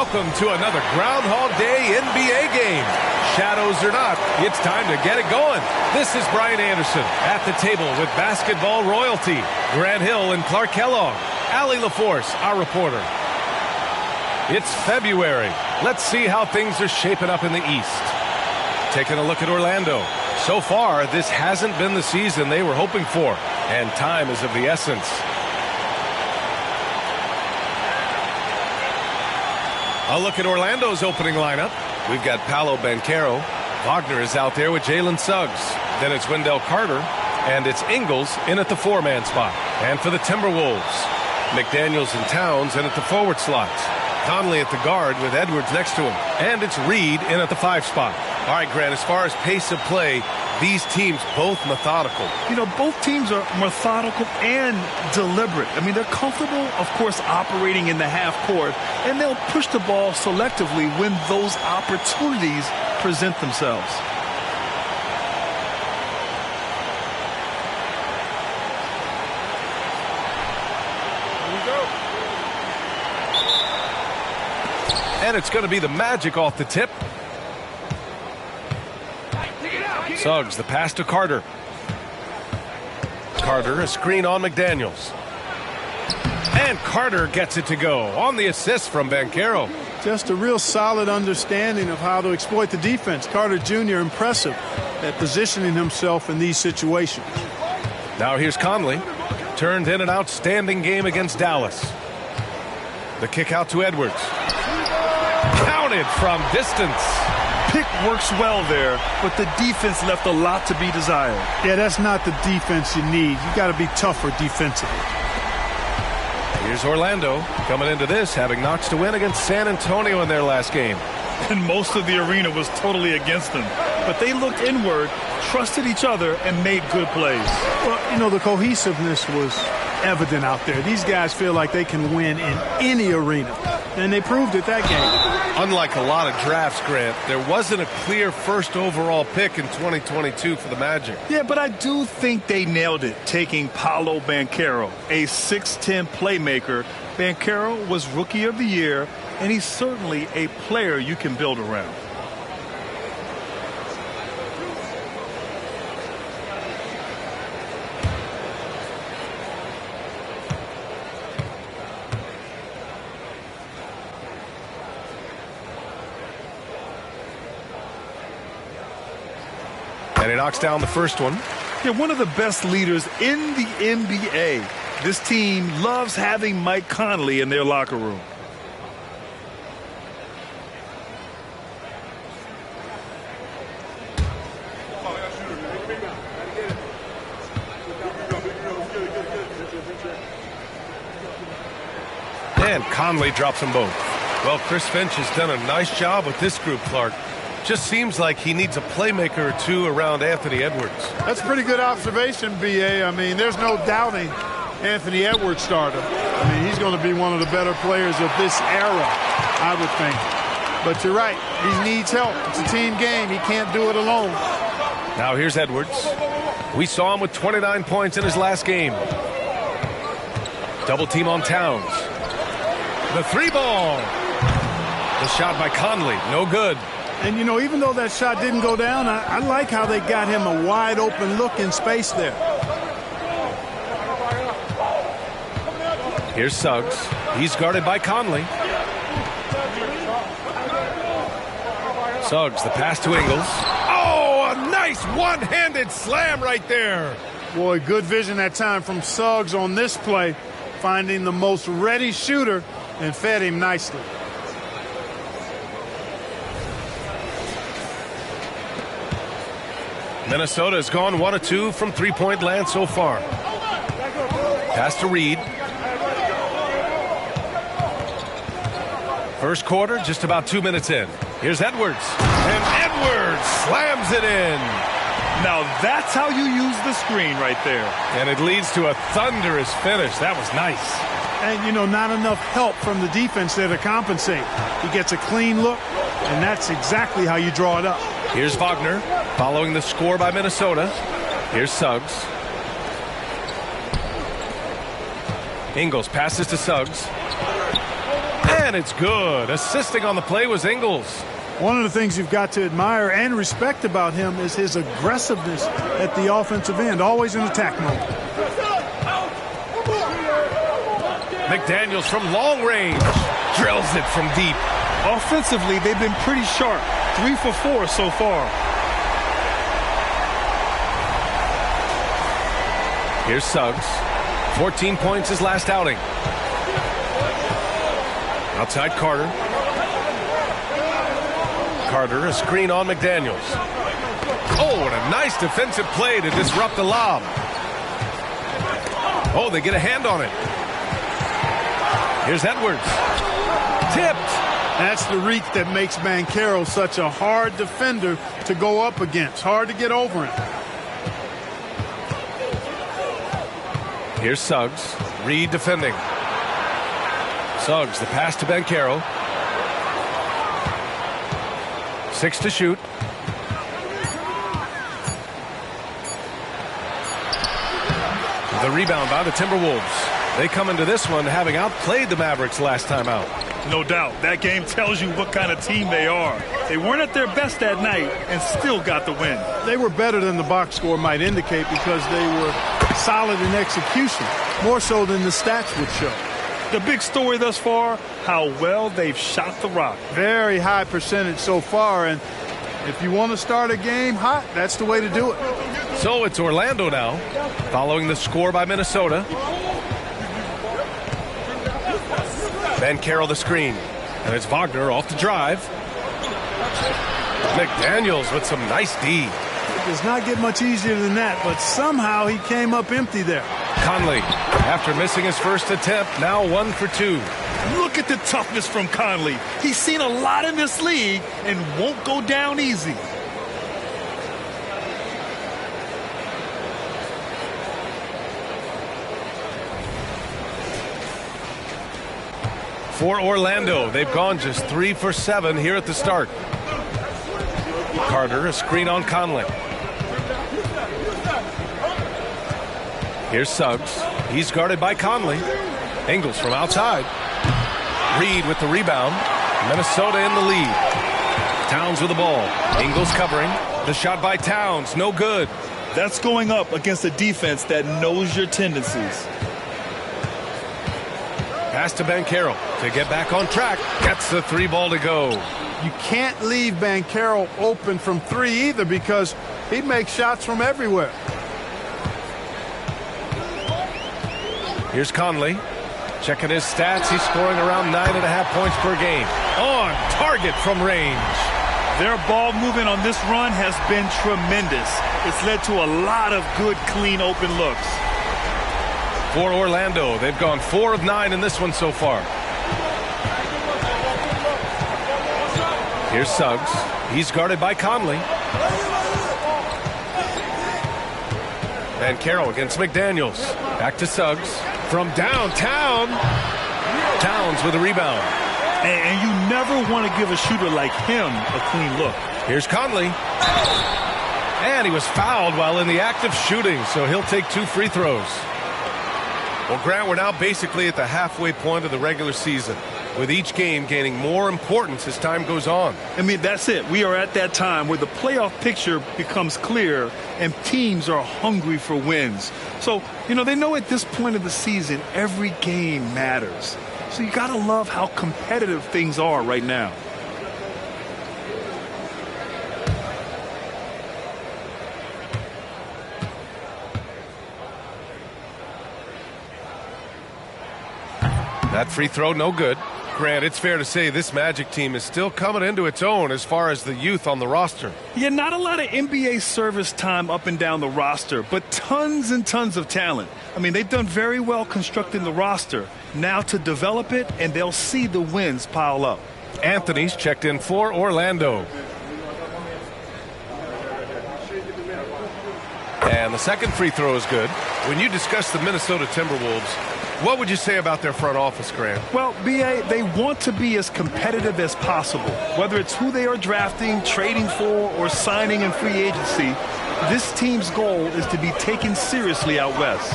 Welcome to another Groundhog Day NBA game. Shadows or not, it's time to get it going. This is Brian Anderson at the table with basketball royalty. Grant Hill and Clark Kellogg. Allie LaForce, our reporter. It's February. Let's see how things are shaping up in the East. Taking a look at Orlando. So far, this hasn't been the season they were hoping for, and time is of the essence. A look at Orlando's opening lineup. We've got Paolo Banchero. Wagner is out there with Jalen Suggs. Then it's Wendell Carter, and it's Ingles in at the four-man spot. And for the Timberwolves, McDaniels and Towns in at the forward slots. Conley at the guard with Edwards next to him. And it's Reed in at the 5 spot. All right, Grant, as far as pace of play, these teams both methodical. You know, both teams are methodical and deliberate. I mean, they're comfortable, of course, operating in the half court, and they'll push the ball selectively when those opportunities present themselves. And it's going to be the Magic off the tip. Suggs, the pass to Carter. Carter, a screen on McDaniels. And Carter gets it to go on the assist from Banchero. Just a real solid understanding of how to exploit the defense. Carter Jr. impressive at positioning himself in these situations. Now here's Conley. Turned in an outstanding game against Dallas. The kick out to Edwards. Counted from distance. Pick works well there, but the defense left a lot to be desired. Yeah, that's not the defense you need. You got to be tougher defensively. Here's Orlando coming into this, having notched a win against San Antonio in their last game. And most of the arena was totally against them. But they looked inward, trusted each other, and made good plays. Well, you know, the cohesiveness was evident out there. These guys feel like they can win in any arena, and they proved it that game. Unlike a lot of drafts, Grant, there wasn't a clear first overall pick in 2022 for the Magic. Yeah, but I do think they nailed it, taking Paolo Banchero, a 6'10 playmaker. Banchero was Rookie of the Year, and he's certainly a player you can build around. And he knocks down the first one. Yeah, one of the best leaders in the NBA. This team loves having Mike Conley in their locker room. And Conley drops them both. Well, Chris Finch has done a nice job with this group, Clark. Just seems like he needs a playmaker or two around Anthony Edwards. That's a pretty good observation, B.A. I mean, there's no doubting Anthony Edwards starter. I mean, he's going to be one of the better players of this era, I would think. But you're right. He needs help. It's a team game. He can't do it alone. Now here's Edwards. We saw him with 29 points in his last game. Double team on Towns. The 3-ball. The shot by Conley. No good. And, you know, even though that shot didn't go down, I like how they got him a wide-open look in space there. Here's Suggs. He's guarded by Conley. Suggs, the pass to Ingles. Oh, a nice one-handed slam right there. Boy, good vision that time from Suggs on this play, finding the most ready shooter and fed him nicely. Minnesota has gone 1 of 2 from three-point land so far. Pass to Reed. First quarter, just about 2 minutes in. Here's Edwards. And Edwards slams it in. Now that's how you use the screen right there. And it leads to a thunderous finish. That was nice. And, you know, not enough help from the defense there to compensate. He gets a clean look, and that's exactly how you draw it up. Here's Wagner following the score by Minnesota. Here's Suggs. Ingles passes to Suggs. And it's good. Assisting on the play was Ingles. One of the things you've got to admire and respect about him is his aggressiveness at the offensive end, always in attack mode. McDaniels from long range drills it from deep. Offensively, they've been pretty sharp. 3 for 4 so far. Here's Suggs. 14 points his last outing. Outside Carter. Carter, a screen on McDaniels. Oh, what a nice defensive play to disrupt the lob. Oh, they get a hand on it. Here's Edwards. Tipped. That's the reach that makes Banchero such a hard defender to go up against. Hard to get over him. Here's Suggs. Reed defending. Suggs, the pass to Banchero. 6 to shoot. The rebound by the Timberwolves. They come into this one having outplayed the Mavericks last time out. No doubt. That game tells you what kind of team they are. They weren't at their best that night and still got the win. They were better than the box score might indicate because they were solid in execution, more so than the stats would show. The big story thus far, how well they've shot the rock. Very high percentage so far, and if you want to start a game hot, that's the way to do it. So it's Orlando now, following the score by Minnesota. Banchero the screen, and it's Wagner off the drive. McDaniels with some nice D. It does not get much easier than that, but somehow he came up empty there. Conley, after missing his first attempt, now 1 for 2. Look at the toughness from Conley. He's seen a lot in this league and won't go down easy. For Orlando, they've gone just 3 for 7 here at the start. Carter, a screen on Conley. Here's Suggs. He's guarded by Conley. Ingles from outside. Reed with the rebound. Minnesota in the lead. Towns with the ball. Ingles covering. The shot by Towns, no good. That's going up against a defense that knows your tendencies. Pass to Banchero to get back on track. Gets the 3 ball to go. You can't leave Banchero open from 3 either because he makes shots from everywhere. Here's Conley. Checking his stats. He's scoring around 9.5 points per game. On target from range. Their ball movement on this run has been tremendous. It's led to a lot of good, clean, open looks. For Orlando, they've gone 4 of 9 in this one so far. Here's Suggs. He's guarded by Conley. Banchero against McDaniels. Back to Suggs. From downtown. Towns with a rebound. And you never want to give a shooter like him a clean look. Here's Conley. And he was fouled while in the act of shooting, so he'll take 2 free throws. Well, Grant, we're now basically at the halfway point of the regular season, with each game gaining more importance as time goes on. I mean, that's it. We are at that time where the playoff picture becomes clear and teams are hungry for wins. So, they know at this point of the season, every game matters. So you got to love how competitive things are right now. That free throw, no good. Grant, it's fair to say this Magic team is still coming into its own as far as the youth on the roster. Yeah, not a lot of NBA service time up and down the roster, but tons and tons of talent. I mean, they've done very well constructing the roster. Now to develop it, and they'll see the wins pile up. Anthony's checked in for Orlando. And the second free throw is good. When you discuss the Minnesota Timberwolves, what would you say about their front office, Grant? Well, B.A., they want to be as competitive as possible. Whether it's who they are drafting, trading for, or signing in free agency, this team's goal is to be taken seriously out west.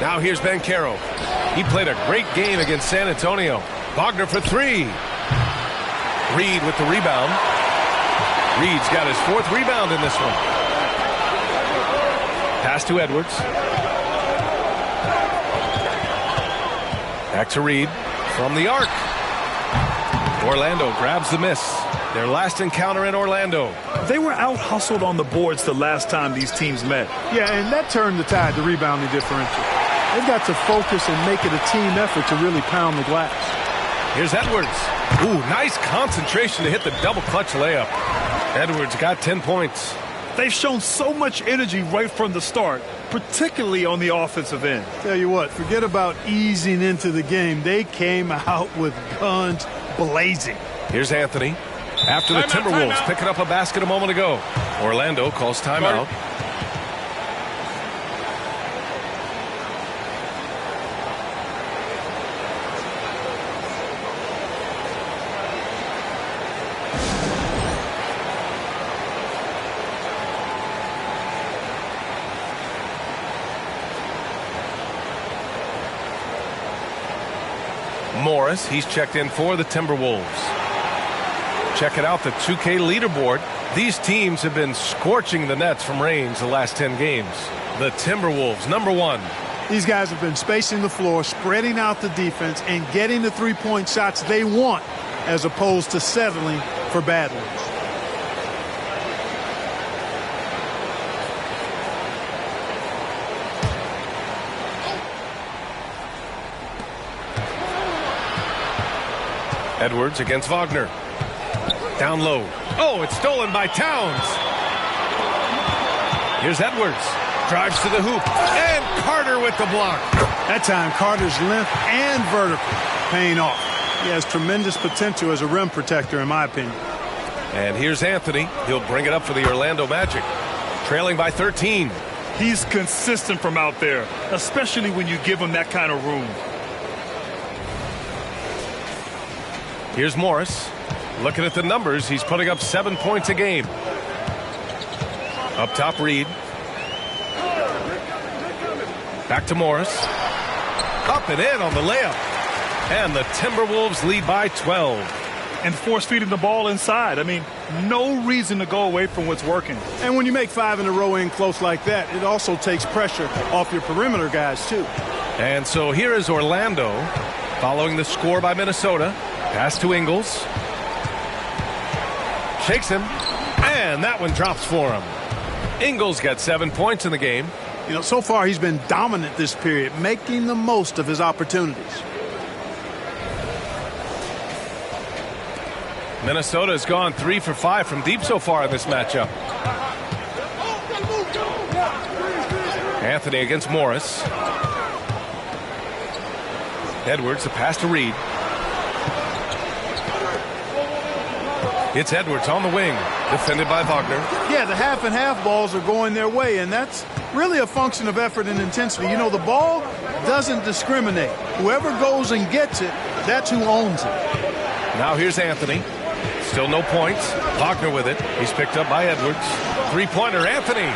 Now here's Banchero. He played a great game against San Antonio, Wagner for three. Reed with the rebound. Reed's got his fourth rebound in this one. Pass to Edwards. Back to Reed from the arc. Orlando grabs the miss. Their last encounter in Orlando. They were out-hustled on the boards the last time these teams met. Yeah, and that turned the tide, the rebounding differential. They've got to focus and make it a team effort to really pound the glass. Here's Edwards. Ooh, nice concentration to hit the double clutch layup. Edwards got 10 points. They've shown so much energy right from the start, particularly on the offensive end. Tell you what, forget about easing into the game. They came out with guns blazing. Here's Anthony. After the Timberwolves picking up a basket a moment ago. Orlando calls timeout. Morris, he's checked in for the Timberwolves. Check it out, the 2K leaderboard. These teams have been scorching the nets from range the last 10 games. The Timberwolves, number one. These guys have been spacing the floor, spreading out the defense, and getting the three-point shots they want as opposed to settling for bad ones. Edwards against Wagner. Down low. Oh, it's stolen by Towns. Here's Edwards. Drives to the hoop. And Carter with the block. That time, Carter's length and vertical paying off. He has tremendous potential as a rim protector, in my opinion. And here's Anthony. He'll bring it up for the Orlando Magic. Trailing by 13. He's consistent from out there, especially when you give him that kind of room. Here's Morris. Looking at the numbers, he's putting up 7 points a game. Up top, Reed. Back to Morris. Up and in on the layup. And the Timberwolves lead by 12. And force-feeding the ball inside. I mean, no reason to go away from what's working. And when you make 5 in a row in close like that, it also takes pressure off your perimeter guys, too. And so here is Orlando following the score by Minnesota. Pass to Ingles. Shakes him. And that one drops for him. Ingles got 7 points in the game. You know, so far he's been dominant this period, making the most of his opportunities. Minnesota has gone 3 for 5 from deep so far in this matchup. Anthony against Morris. Edwards, the pass to Reed. It's Edwards on the wing, defended by Wagner. Yeah, the half and half balls are going their way, and that's really a function of effort and intensity. You know, the ball doesn't discriminate. Whoever goes and gets it, that's who owns it. Now here's Anthony. Still no points. Wagner with it. He's picked up by Edwards. Three-pointer, Anthony.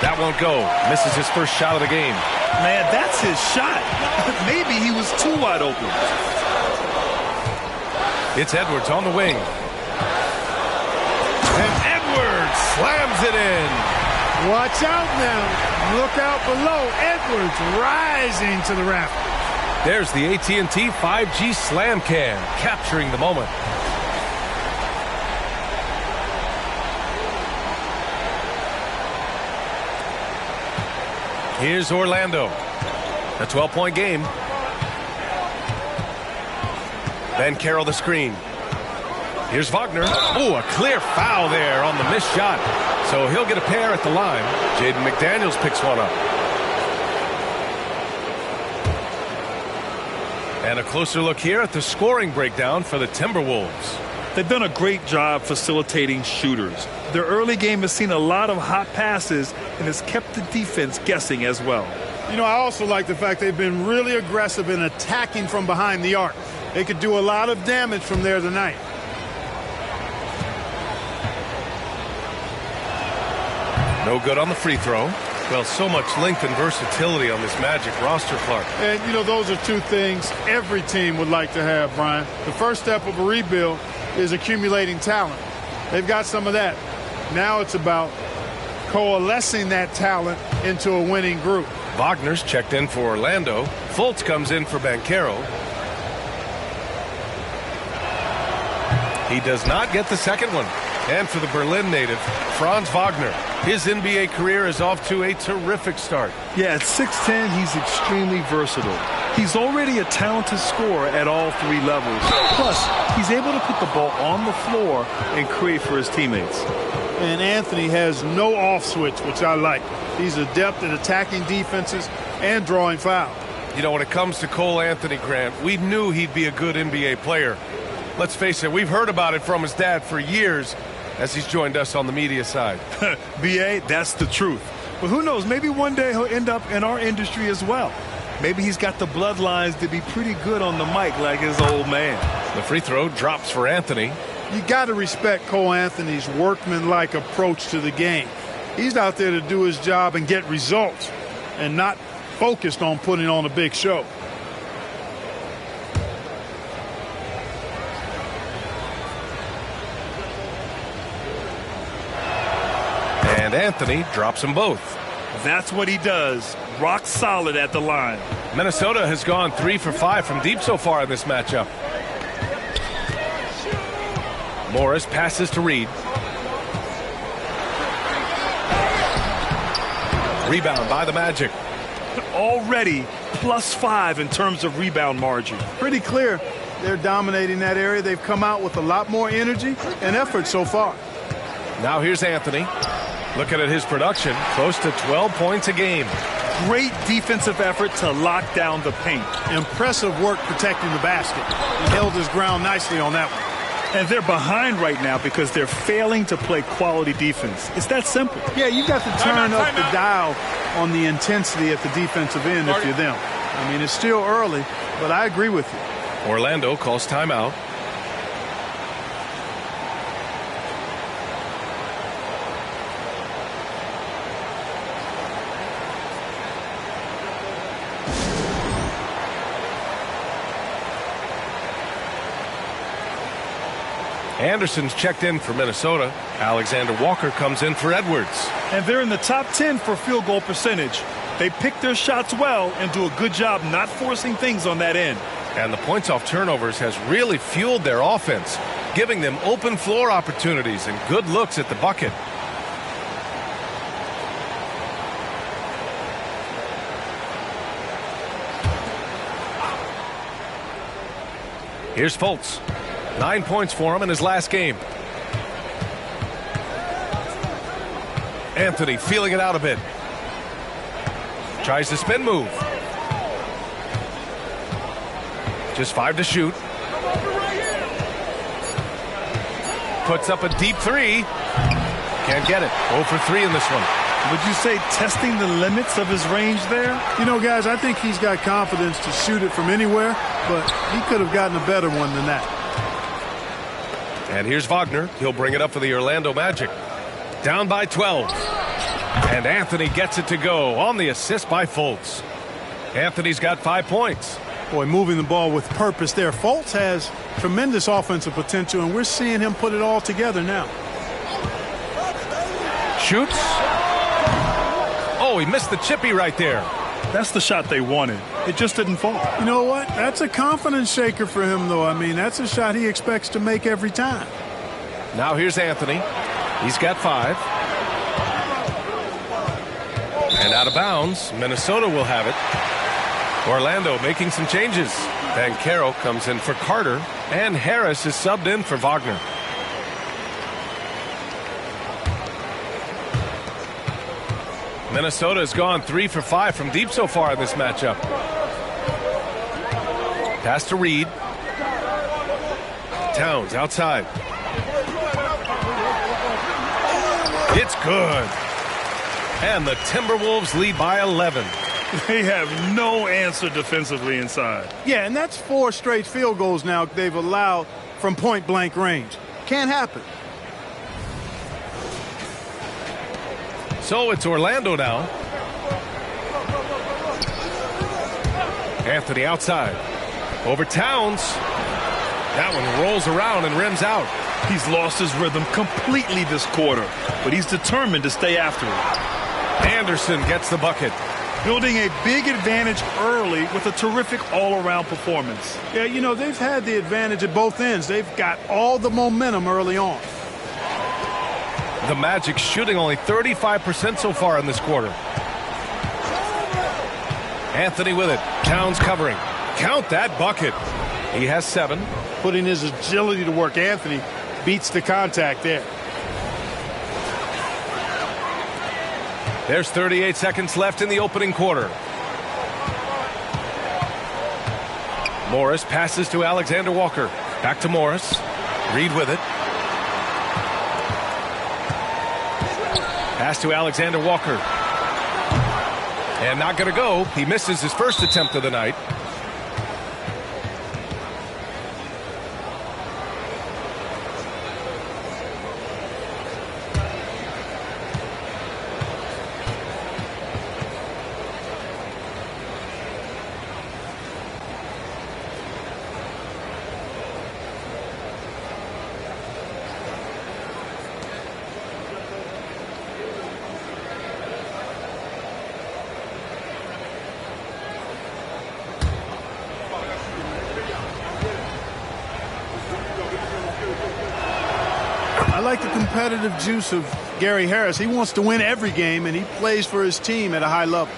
That won't go. Misses his first shot of the game. Man, that's his shot. Maybe he was too wide open. It's Edwards on the wing. And Edwards slams it in. Watch out now. Look out below. Edwards rising to the rafters. There's the AT&T 5G Slam Cam, capturing the moment. Here's Orlando. A 12-point game. Then Carroll the screen. Here's Wagner. Oh, a clear foul there on the missed shot. So he'll get a pair at the line. Jaden McDaniels picks one up. And a closer look here at the scoring breakdown for the Timberwolves. They've done a great job facilitating shooters. Their early game has seen a lot of hot passes and has kept the defense guessing as well. You know, I also like the fact they've been really aggressive in attacking from behind the arc. They could do a lot of damage from there tonight. No good on the free throw. Well, so much length and versatility on this Magic roster, Clark. And, you know, those are two things every team would like to have, Brian. The first step of a rebuild is accumulating talent. They've got some of that. Now it's about coalescing that talent into a winning group. Wagner's checked in for Orlando. Fultz comes in for Banchero. He does not get the second one. And for the Berlin native, Franz Wagner. His NBA career is off to a terrific start. Yeah, at 6'10", he's extremely versatile. He's already a talented scorer at all three levels. Plus, he's able to put the ball on the floor and create for his teammates. And Anthony has no off switch, which I like. He's adept at attacking defenses and drawing fouls. You know, when it comes to Cole Anthony, Grant, we knew he'd be a good NBA player. Let's face it, we've heard about it from his dad for years as he's joined us on the media side. B.A., that's the truth. But who knows, maybe one day he'll end up in our industry as well. Maybe he's got the bloodlines to be pretty good on the mic like his old man. The free throw drops for Anthony. You got to respect Cole Anthony's workmanlike approach to the game. He's out there to do his job and get results and not focused on putting on a big show. And Anthony drops them both. That's what he does. Rock solid at the line. Minnesota has gone 3 for 5 from deep so far in this matchup. Morris passes to Reed. Rebound by the Magic. Already +5 in terms of rebound margin. Pretty clear they're dominating that area. They've come out with a lot more energy and effort so far. Now here's Anthony. Looking at his production, close to 12 points a game. Great defensive effort to lock down the paint. Impressive work protecting the basket. He held his ground nicely on that one. And they're behind right now because they're failing to play quality defense. It's that simple. Yeah, you've got to turn up the dial on the intensity at the defensive end if you're them. I mean, it's still early, but I agree with you. Orlando calls timeout. Anderson's checked in for Minnesota. Alexander Walker comes in for Edwards. And they're in the top 10 for field goal percentage. They pick their shots well and do a good job not forcing things on that end. And the points off turnovers has really fueled their offense, giving them open floor opportunities and good looks at the bucket. Here's Fultz. 9 points for him in his last game. Anthony feeling it out a bit. Tries the spin move. Just 5 to shoot. Puts up a deep three. Can't get it. 0 for 3 in this one. Would you say testing the limits of his range there? You know, guys, I think he's got confidence to shoot it from anywhere, but he could have gotten a better one than that. And here's Wagner. He'll bring it up for the Orlando Magic. Down by 12. And Anthony gets it to go on the assist by Fultz. Anthony's got 5 points. Boy, moving the ball with purpose there. Fultz has tremendous offensive potential, and we're seeing him put it all together now. Shoots. Oh, he missed the chippy right there. That's the shot they wanted. It just didn't fall. You know what? That's a confidence shaker for him, though. I mean, that's a shot he expects to make every time. Now here's Anthony. He's got 5. And out of bounds. Minnesota will have it. Orlando making some changes. Banchero comes in for Carter. And Harris is subbed in for Wagner. Minnesota has gone 3 for 5 from deep so far in this matchup. Pass to Reed. Towns outside. It's good. And the Timberwolves lead by 11. They have no answer defensively inside. Yeah, and that's 4 straight field goals now they've allowed from point-blank range. Can't happen. So it's Orlando now. Anthony outside. Over Towns. That one rolls around and rims out. He's lost his rhythm completely this quarter, but he's determined to stay after it. Anderson gets the bucket. Building a big advantage early with a terrific all-around performance. Yeah, you know, they've had the advantage at both ends. They've got all the momentum early on. The Magic shooting only 35% so far in this quarter. Anthony with it. Towns covering. Count that bucket. He has 7. Putting his agility to work. Anthony beats the contact there. There's 38 seconds left in the opening quarter. Morris passes to Alexander Walker. Back to Morris. Reed with it. Pass to Alexander Walker. And not going to go. He misses his first attempt of the night. I like the competitive juice of Gary Harris. He wants to win every game, and he plays for his team at a high level.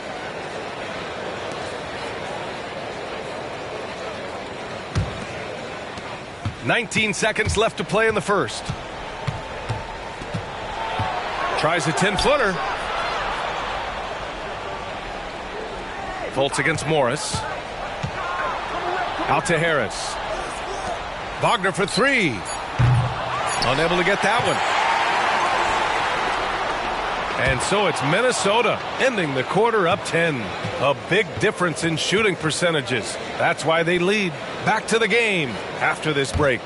"19 seconds left to play in the first. Tries a 10-footer. Fultz against Morris. Out to Harris. Wagner for 3. Unable to get that one. And so it's Minnesota ending the quarter up 10. A big difference in shooting percentages. That's why they lead. Back to the game after this break.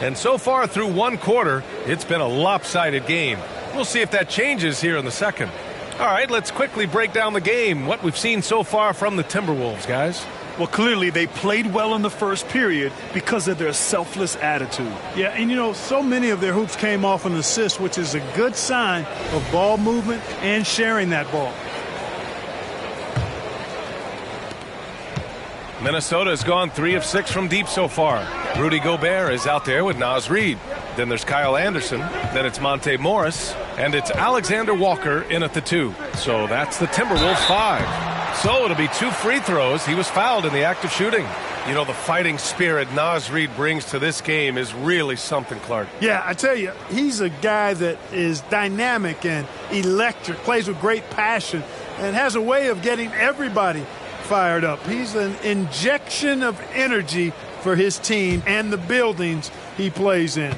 And so far through one quarter, it's been a lopsided game. We'll see if that changes here in the second. All right, let's quickly break down the game, what we've seen so far from the Timberwolves, guys. Well, clearly they played well in the first period because of their selfless attitude. Yeah, and you know, so many of their hoops came off an assist, which is a good sign of ball movement and sharing that ball. Minnesota has gone 3 of 6 from deep so far. Rudy Gobert is out there with Naz Reid. Then there's Kyle Anderson. Then it's Monte Morris. And it's Alexander Walker in at the 2. So that's the Timberwolves 5. So it'll be 2 free throws. He was fouled in the act of shooting. You know, the fighting spirit Naz Reid brings to this game is really something, Clark. Yeah, I tell you, he's a guy that is dynamic and electric, plays with great passion, and has a way of getting everybody fired up. He's an injection of energy for his team and the buildings he plays in.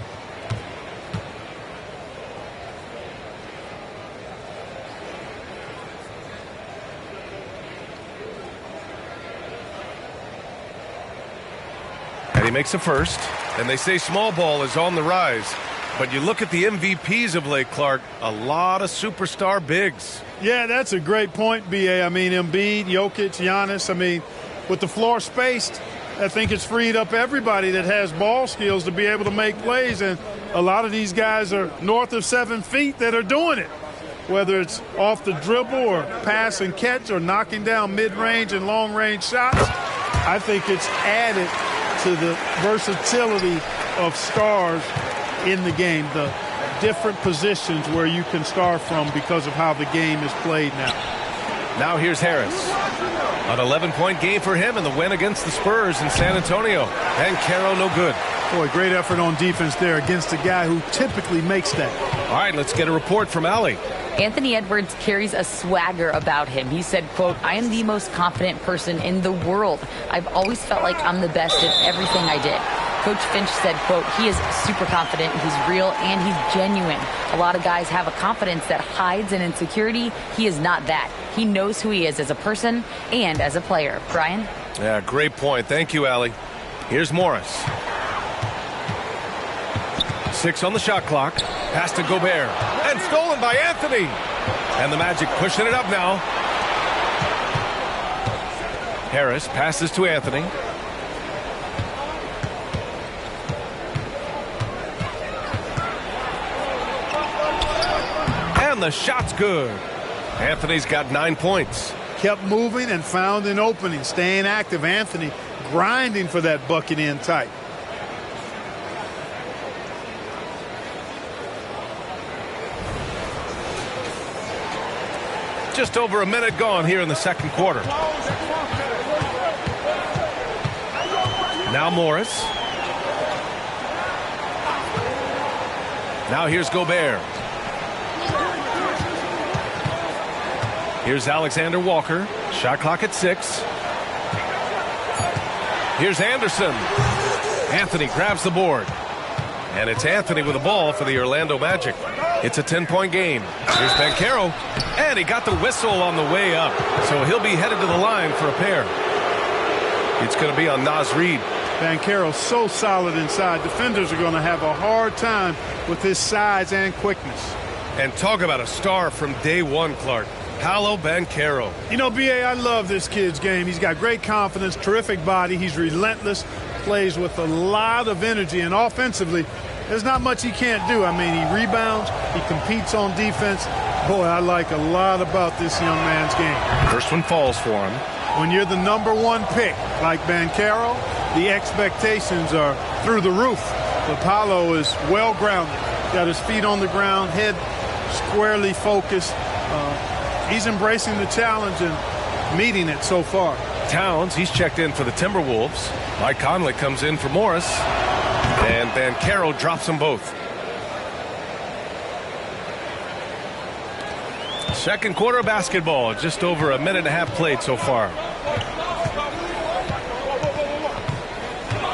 And he makes a first, and they say small ball is on the rise. But you look at the MVPs of late, Clark, a lot of superstar bigs. Yeah, that's a great point, B.A. I mean, Embiid, Jokic, Giannis. I mean, with the floor spaced, I think it's freed up everybody that has ball skills to be able to make plays. And a lot of these guys are north of 7 feet that are doing it, whether it's off the dribble or pass and catch or knocking down mid-range and long-range shots. I think it's added to the versatility of stars in the game, the different positions where you can start from because of how the game is played now. Now here's Harris. An 11-point game for him in the win against the Spurs in San Antonio. And Caro no good. Boy, great effort on defense there against a guy who typically makes that. All right, let's get a report from Allie. Anthony Edwards carries a swagger about him. He said, quote, "I am the most confident person in the world. I've always felt like I'm the best at everything I did." Coach Finch said, quote, "He is super confident, he's real, and he's genuine. A lot of guys have a confidence that hides an insecurity. He is not that. He knows who he is as a person and as a player." Brian? Yeah, great point. Thank you, Allie. Here's Morris. 6 on the shot clock. Pass to Gobert. And stolen by Anthony. And the Magic pushing it up now. Harris passes to Anthony. And the shot's good. Anthony's got 9 points. Kept moving and found an opening. Staying active. Anthony grinding for that bucket in tight. Just over a minute gone here in the second quarter. Now Morris. Now here's Gobert. Here's Alexander Walker. Shot clock at 6. Here's Anderson. Anthony grabs the board. And it's Anthony with the ball for the Orlando Magic. It's a 10-point game. Here's Banchero. And he got the whistle on the way up. So he'll be headed to the line for a pair. It's going to be on Naz Reid. Banchero so solid inside. Defenders are going to have a hard time with his size and quickness. And talk about a star from day one, Clark. Paolo Banchero. You know, B.A., I love this kid's game. He's got great confidence, terrific body. He's relentless, plays with a lot of energy, and offensively, there's not much he can't do. I mean, he rebounds, he competes on defense. Boy, I like a lot about this young man's game. First one falls for him. When you're the #1 pick, like Banchero, the expectations are through the roof. But Paolo is well-grounded, got his feet on the ground, head squarely focused. He's embracing the challenge and meeting it so far. Towns, he's checked in for the Timberwolves. Mike Conley comes in for Morris. And Banchero drops them both. Second quarter of basketball. Just over a minute and a half played so far.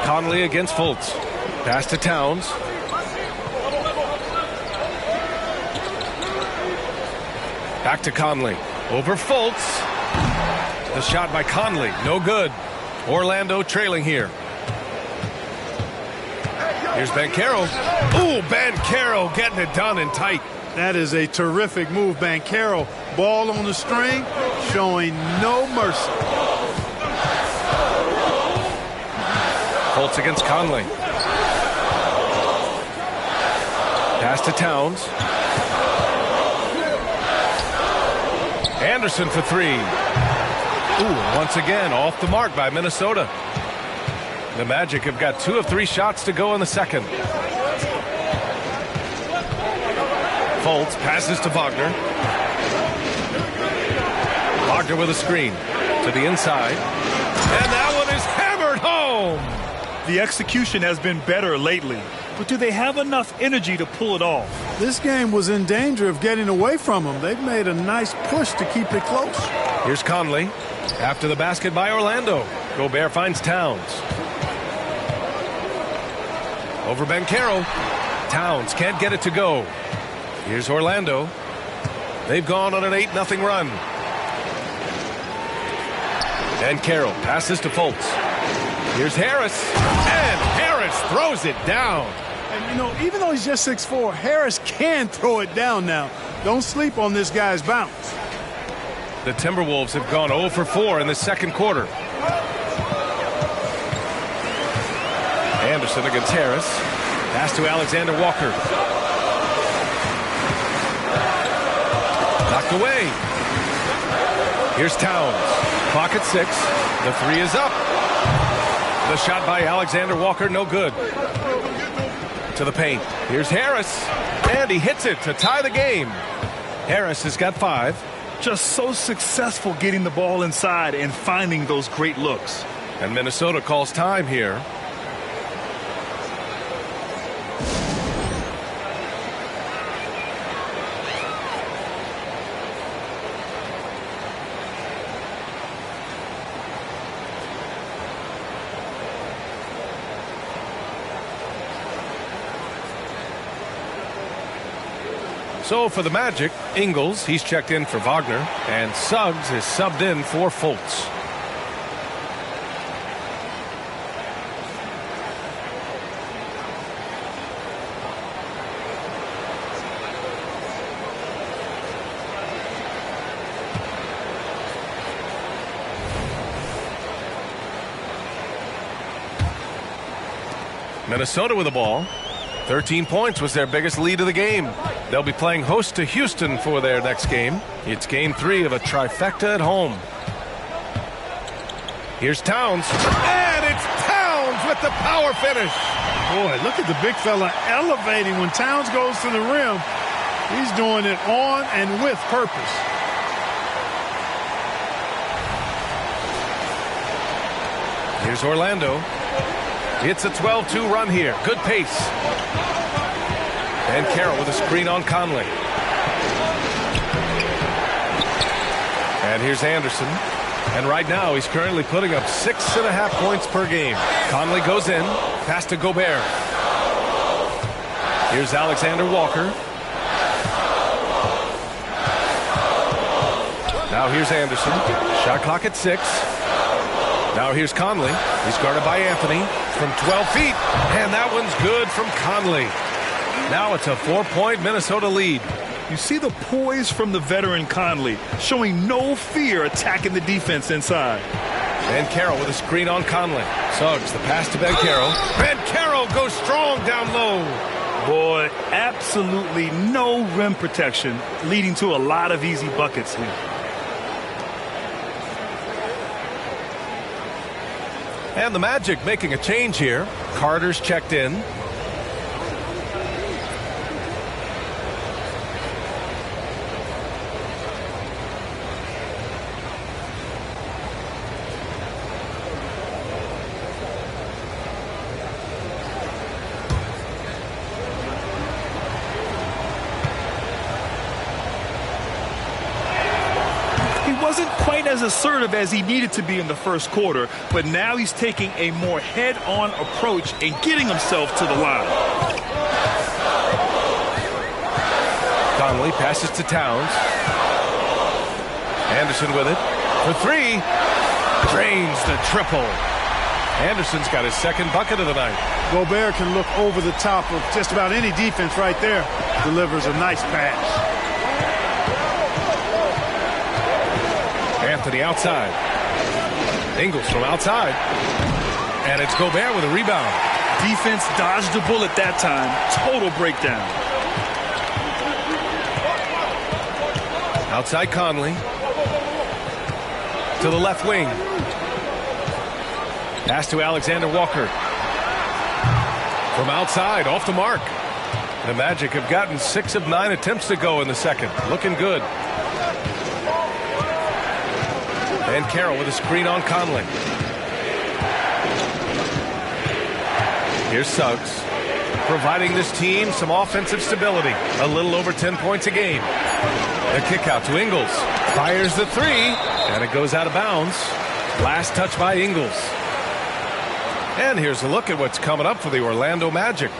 Conley against Fultz. Pass to Towns. Back to Conley. Over Fultz. The shot by Conley. No good. Orlando trailing here. Here's Banchero. Ooh, Banchero getting it done and tight. That is a terrific move. Banchero, ball on the string, showing no mercy. Fultz against Conley. Pass to Towns. Anderson for 3. Ooh, once again off the mark by Minnesota. The Magic have got 2 of 3 shots to go in the second. Fultz passes to Wagner. Wagner with a screen to the inside. And that one is hammered home. The execution has been better lately, but do they have enough energy to pull it off? This game was in danger of getting away from them. They've made a nice push to keep it close. Here's Conley. After the basket by Orlando. Gobert finds Towns. Over Banchero. Towns can't get it to go. Here's Orlando. They've gone on an 8-0 run. Banchero passes to Fultz. Here's Harris. And Harris throws it down. And, you know, even though he's just 6'4", Harris can throw it down now. Don't sleep on this guy's bounce. The Timberwolves have gone 0 for 4 in the second quarter. Anderson against Harris. Pass to Alexander Walker. Knocked away. Here's Towns. Clock at 6. The 3 is up. The shot by Alexander Walker, no good. To the paint. Here's Harris. And he hits it to tie the game. Harris has got 5. Just so successful getting the ball inside and finding those great looks. And Minnesota calls time here. So for the Magic, Ingles, he's checked in for Wagner, and Suggs is subbed in for Fultz. Minnesota with the ball. 13 points was their biggest lead of the game. They'll be playing host to Houston for their next game. It's game 3 of a trifecta at home. Here's Towns. And it's Towns with the power finish. Boy, look at the big fella elevating when Towns goes to the rim. He's doing it on and with purpose. Here's Orlando. It's a 12-2 run here. Good pace. And Carroll with a screen on Conley. And here's Anderson. And right now he's currently putting up 6.5 points per game. Conley goes in. Pass to Gobert. Here's Alexander Walker. Now here's Anderson. Shot clock at 6. Now here's Conley. He's guarded by Anthony from 12 feet. And that one's good from Conley. Now it's a 4-point Minnesota lead. You see the poise from the veteran Conley, showing no fear attacking the defense inside. And Carroll with a screen on Conley. Suggs, the pass to Ben Carroll. Ben Carroll goes strong down low. Boy, absolutely no rim protection, leading to a lot of easy buckets here. And the Magic making a change here. Carter's checked in. Wasn't quite as assertive as he needed to be in the first quarter, but now he's taking a more head-on approach and getting himself to the line. Conley passes to Towns. Anderson with it for 3. Drains the triple. Anderson's got his second bucket of the night. Gobert can look over the top of just about any defense right there. Delivers a nice pass. Anthony outside. Ingles from outside. And it's Gobert with a rebound. Defense dodged a bullet that time. Total breakdown. Outside Conley. To the left wing. Pass to Alexander Walker. From outside, off the mark. The Magic have gotten 6 of 9 attempts to go in the second. Looking good. And Carroll with a screen on Conley. Here's Suggs, providing this team some offensive stability. A little over 10 points a game. The kick out to Ingles. Fires the 3, and it goes out of bounds. Last touch by Ingles. And here's a look at what's coming up for the Orlando Magic.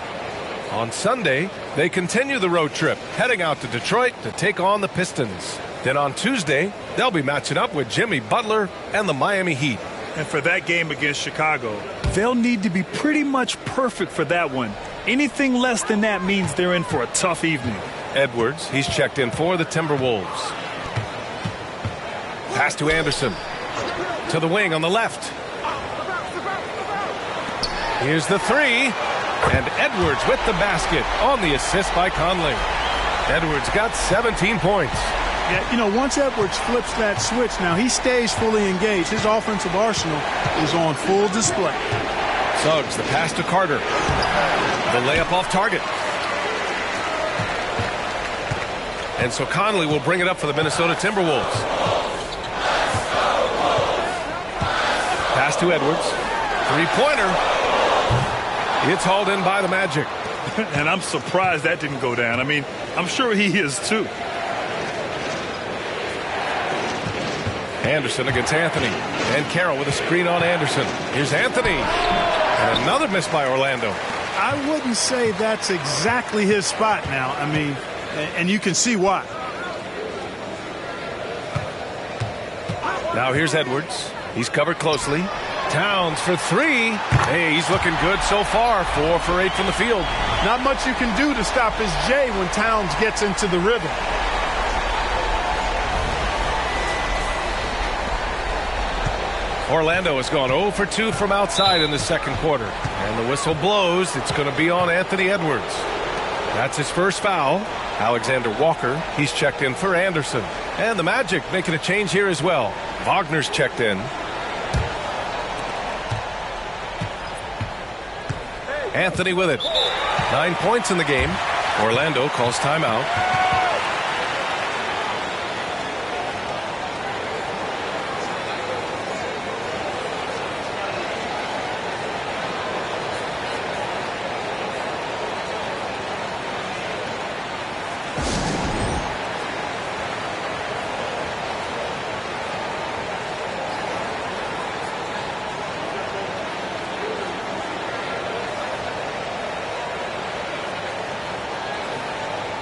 On Sunday, they continue the road trip, heading out to Detroit to take on the Pistons. Then on Tuesday, they'll be matching up with Jimmy Butler and the Miami Heat. And for that game against Chicago, they'll need to be pretty much perfect for that one. Anything less than that means they're in for a tough evening. Edwards, he's checked in for the Timberwolves. Pass to Anderson. To the wing on the left. Here's the 3. And Edwards with the basket on the assist by Conley. Edwards got 17 points. Yeah, you know, once Edwards flips that switch, now he stays fully engaged. His offensive arsenal is on full display. Suggs, the pass to Carter. The layup off target. And so Conley will bring it up for the Minnesota Timberwolves. Pass to Edwards. Three-pointer. It's hauled in by the Magic. And I'm surprised that didn't go down. I mean, I'm sure he is too. Anderson against Anthony. And Carroll with a screen on Anderson. Here's Anthony. And another miss by Orlando. I wouldn't say that's exactly his spot now. I mean, and you can see why. Now here's Edwards. He's covered closely. Towns for three. Hey, he's looking good so far. 4 for 8 from the field. Not much you can do to stop his J when Towns gets into the rhythm. Orlando has gone 0 for 2 from outside in the second quarter. And the whistle blows. It's going to be on Anthony Edwards. That's his first foul. Alexander Walker, he's checked in for Anderson. And the Magic making a change here as well. Wagner's checked in. Anthony with it. 9 points in the game. Orlando calls timeout.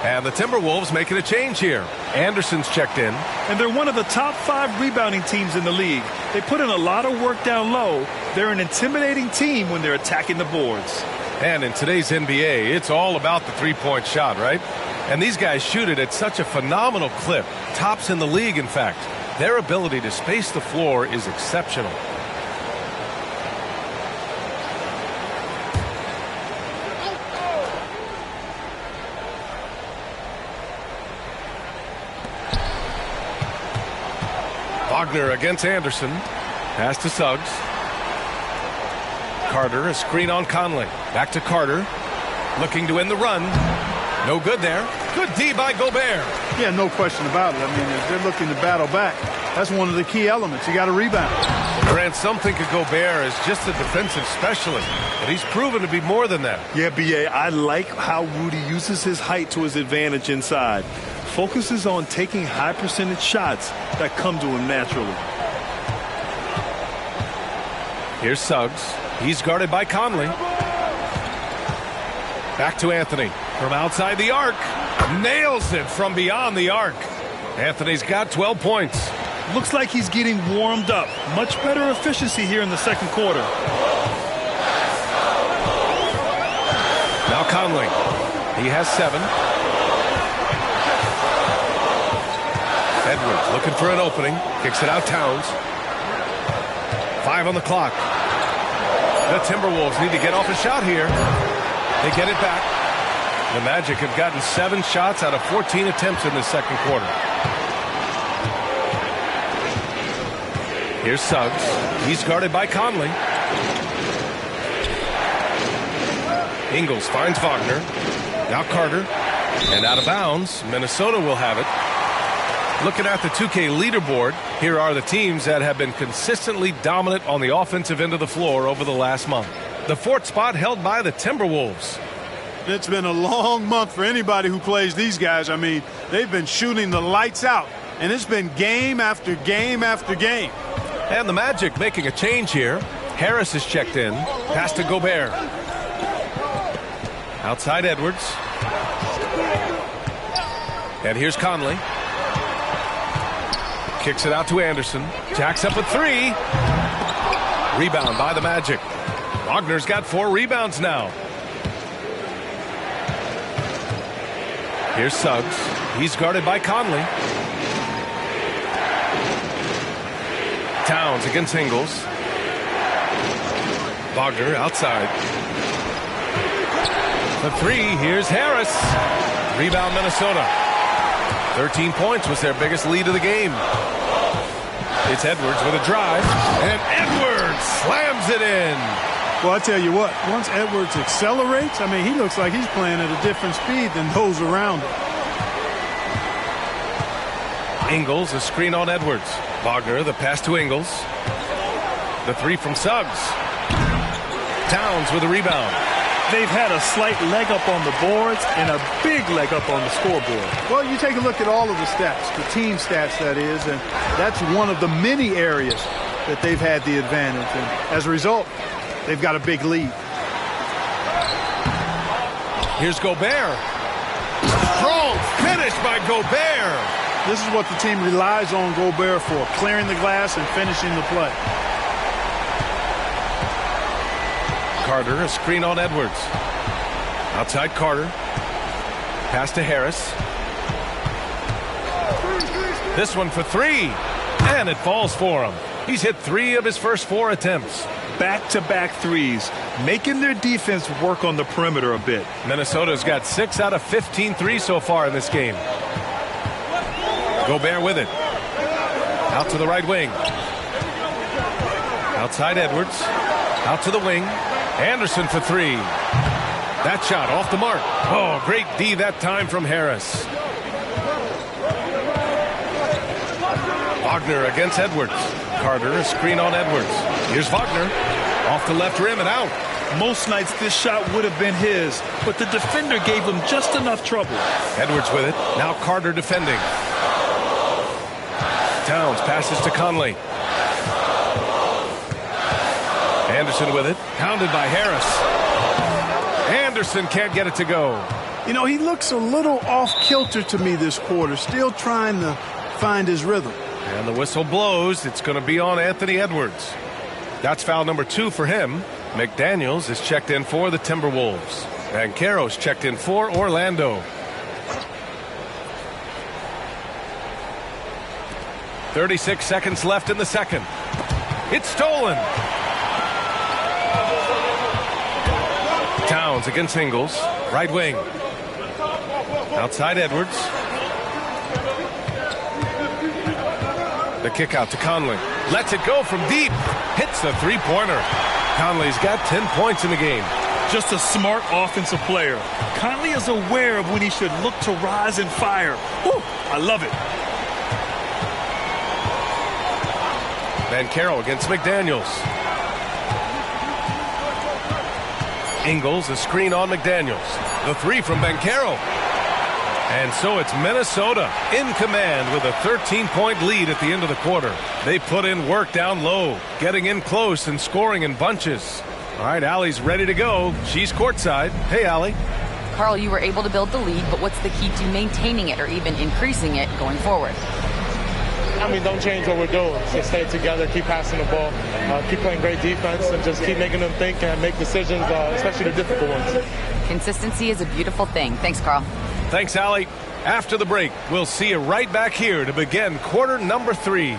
And the Timberwolves making a change here. Anderson's checked in. And they're one of the top 5 rebounding teams in the league. They put in a lot of work down low. They're an intimidating team when they're attacking the boards. And in today's NBA, it's all about the three-point shot, right? And these guys shoot it at such a phenomenal clip. Tops in the league, in fact. Their ability to space the floor is exceptional. Wagner against Anderson. Pass to Suggs. Carter, a screen on Conley. Back to Carter. Looking to win the run. No good there. Good D by Gobert. Yeah, no question about it. I mean, if they're looking to battle back, that's one of the key elements. You got to rebound. Grant, some think of Gobert as just a defensive specialist, but he's proven to be more than that. Yeah, B.A., I like how Rudy uses his height to his advantage inside. Focuses on taking high percentage shots that come to him naturally. Here's Suggs. He's guarded by Conley. Back to Anthony from outside the arc. Nails it from beyond the arc. Anthony's got 12 points. Looks like he's getting warmed up. Much better efficiency here in the second quarter. Now Conley. He has 7. Edwards looking for an opening. Kicks it out Towns. 5 on the clock. The Timberwolves need to get off a shot here. They get it back. The Magic have gotten 7 shots out of 14 attempts in the second quarter. Here's Suggs. He's guarded by Conley. Ingles finds Wagner. Now Carter. And out of bounds. Minnesota will have it. Looking at the 2K leaderboard, here are the teams that have been consistently dominant on the offensive end of the floor over the last month. The 4th spot held by the Timberwolves. It's been a long month for anybody who plays these guys. I mean, they've been shooting the lights out, and it's been game after game after game. And the Magic making a change here. Harris is checked in. Pass to Gobert. Outside Edwards. And here's Conley. Kicks it out to Anderson. Jacks up a 3. Rebound by the Magic. Wagner's got 4 rebounds now. Here's Suggs. He's guarded by Conley. Towns against Ingles. Wagner outside. The 3. Here's Harris. Rebound Minnesota. 13 points was their biggest lead of the game. It's Edwards with a drive. And Edwards slams it in. Well, I tell you what, once Edwards accelerates, I mean, he looks like he's playing at a different speed than those around him. Ingles, a screen on Edwards. Wagner, the pass to Ingles. The three from Suggs. Towns with a rebound. They've had a slight leg up on the boards and a big leg up on the scoreboard. Well, you take a look at all of the stats, the team stats, that is, and that's one of the many areas that they've had the advantage. And as a result, they've got a big lead. Here's Gobert. Strong finish by Gobert. This is what the team relies on Gobert for, clearing the glass and finishing the play. Carter, a screen on Edwards. Outside Carter. Pass to Harris. This one for three. And it falls for him. He's hit 3 of his first 4 attempts. Back-to-back threes, making their defense work on the perimeter a bit. Minnesota's got 6 out of 15 threes so far in this game. Gobert with it. Out to the right wing. Outside Edwards. Out to the wing. Anderson for 3. That shot off the mark. Oh, great D that time from Harris. Wagner against Edwards. Carter, a screen on Edwards. Here's Wagner. Off the left rim and out. Most nights this shot would have been his, but the defender gave him just enough trouble. Edwards with it. Now Carter defending. Towns passes to Conley. Anderson with it. Pounded by Harris. Anderson can't get it to go. You know, he looks a little off-kilter to me this quarter, still trying to find his rhythm. And the whistle blows. It's going to be on Anthony Edwards. That's foul number 2 for him. McDaniels is checked in for the Timberwolves. And Caro's checked in for Orlando. 36 seconds left in the second. It's stolen. Towns against Ingles. Right wing. Outside Edwards. The kick out to Conley. Lets it go from deep. Hits the three-pointer. Conley's got 10 points in the game. Just a smart offensive player. Conley is aware of when he should look to rise and fire. Woo, I love it. Banchero against McDaniels. Ingles, a screen on McDaniels. The 3 from Banchero. And so it's Minnesota in command with a 13-point lead at the end of the quarter. They put in work down low, getting in close and scoring in bunches. All right, Allie's ready to go. She's courtside. Hey, Allie. Carl, you were able to build the lead, but what's the key to maintaining it or even increasing it going forward? I mean, don't change what we're doing. Just stay together, keep passing the ball, keep playing great defense, and just keep making them think and make decisions, especially the difficult ones. Consistency is a beautiful thing. Thanks, Carl. Thanks, Allie. After the break, we'll see you right back here to begin quarter number 3.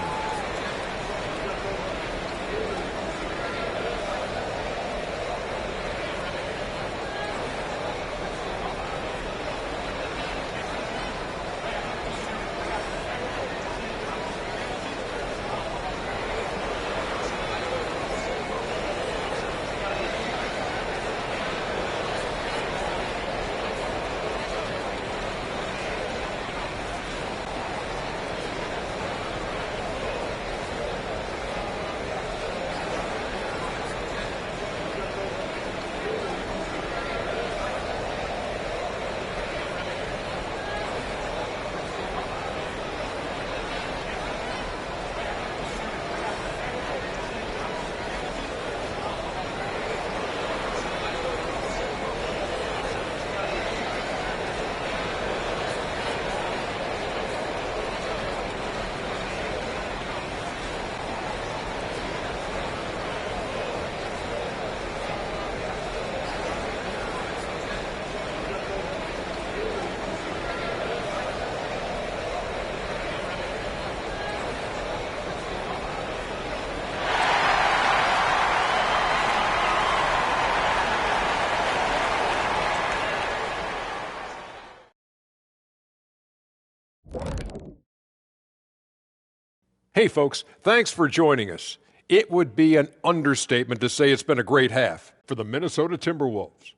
Hey, folks, thanks for joining us. It would be an understatement to say it's been a great half for the Minnesota Timberwolves.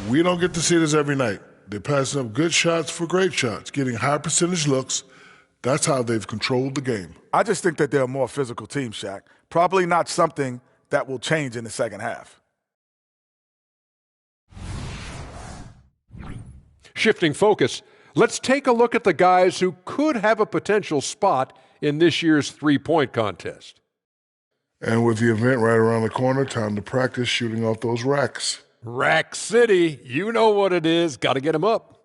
We don't get to see this every night. They're passing up good shots for great shots, getting high percentage looks. That's how they've controlled the game. I just think that they're a more physical team, Shaq. Probably not something that will change in the second half. Shifting focus, let's take a look at the guys who could have a potential spot in this year's three-point contest. And with the event right around the corner, time to practice shooting off those racks. Rack City, you know what it is. Got to get them up.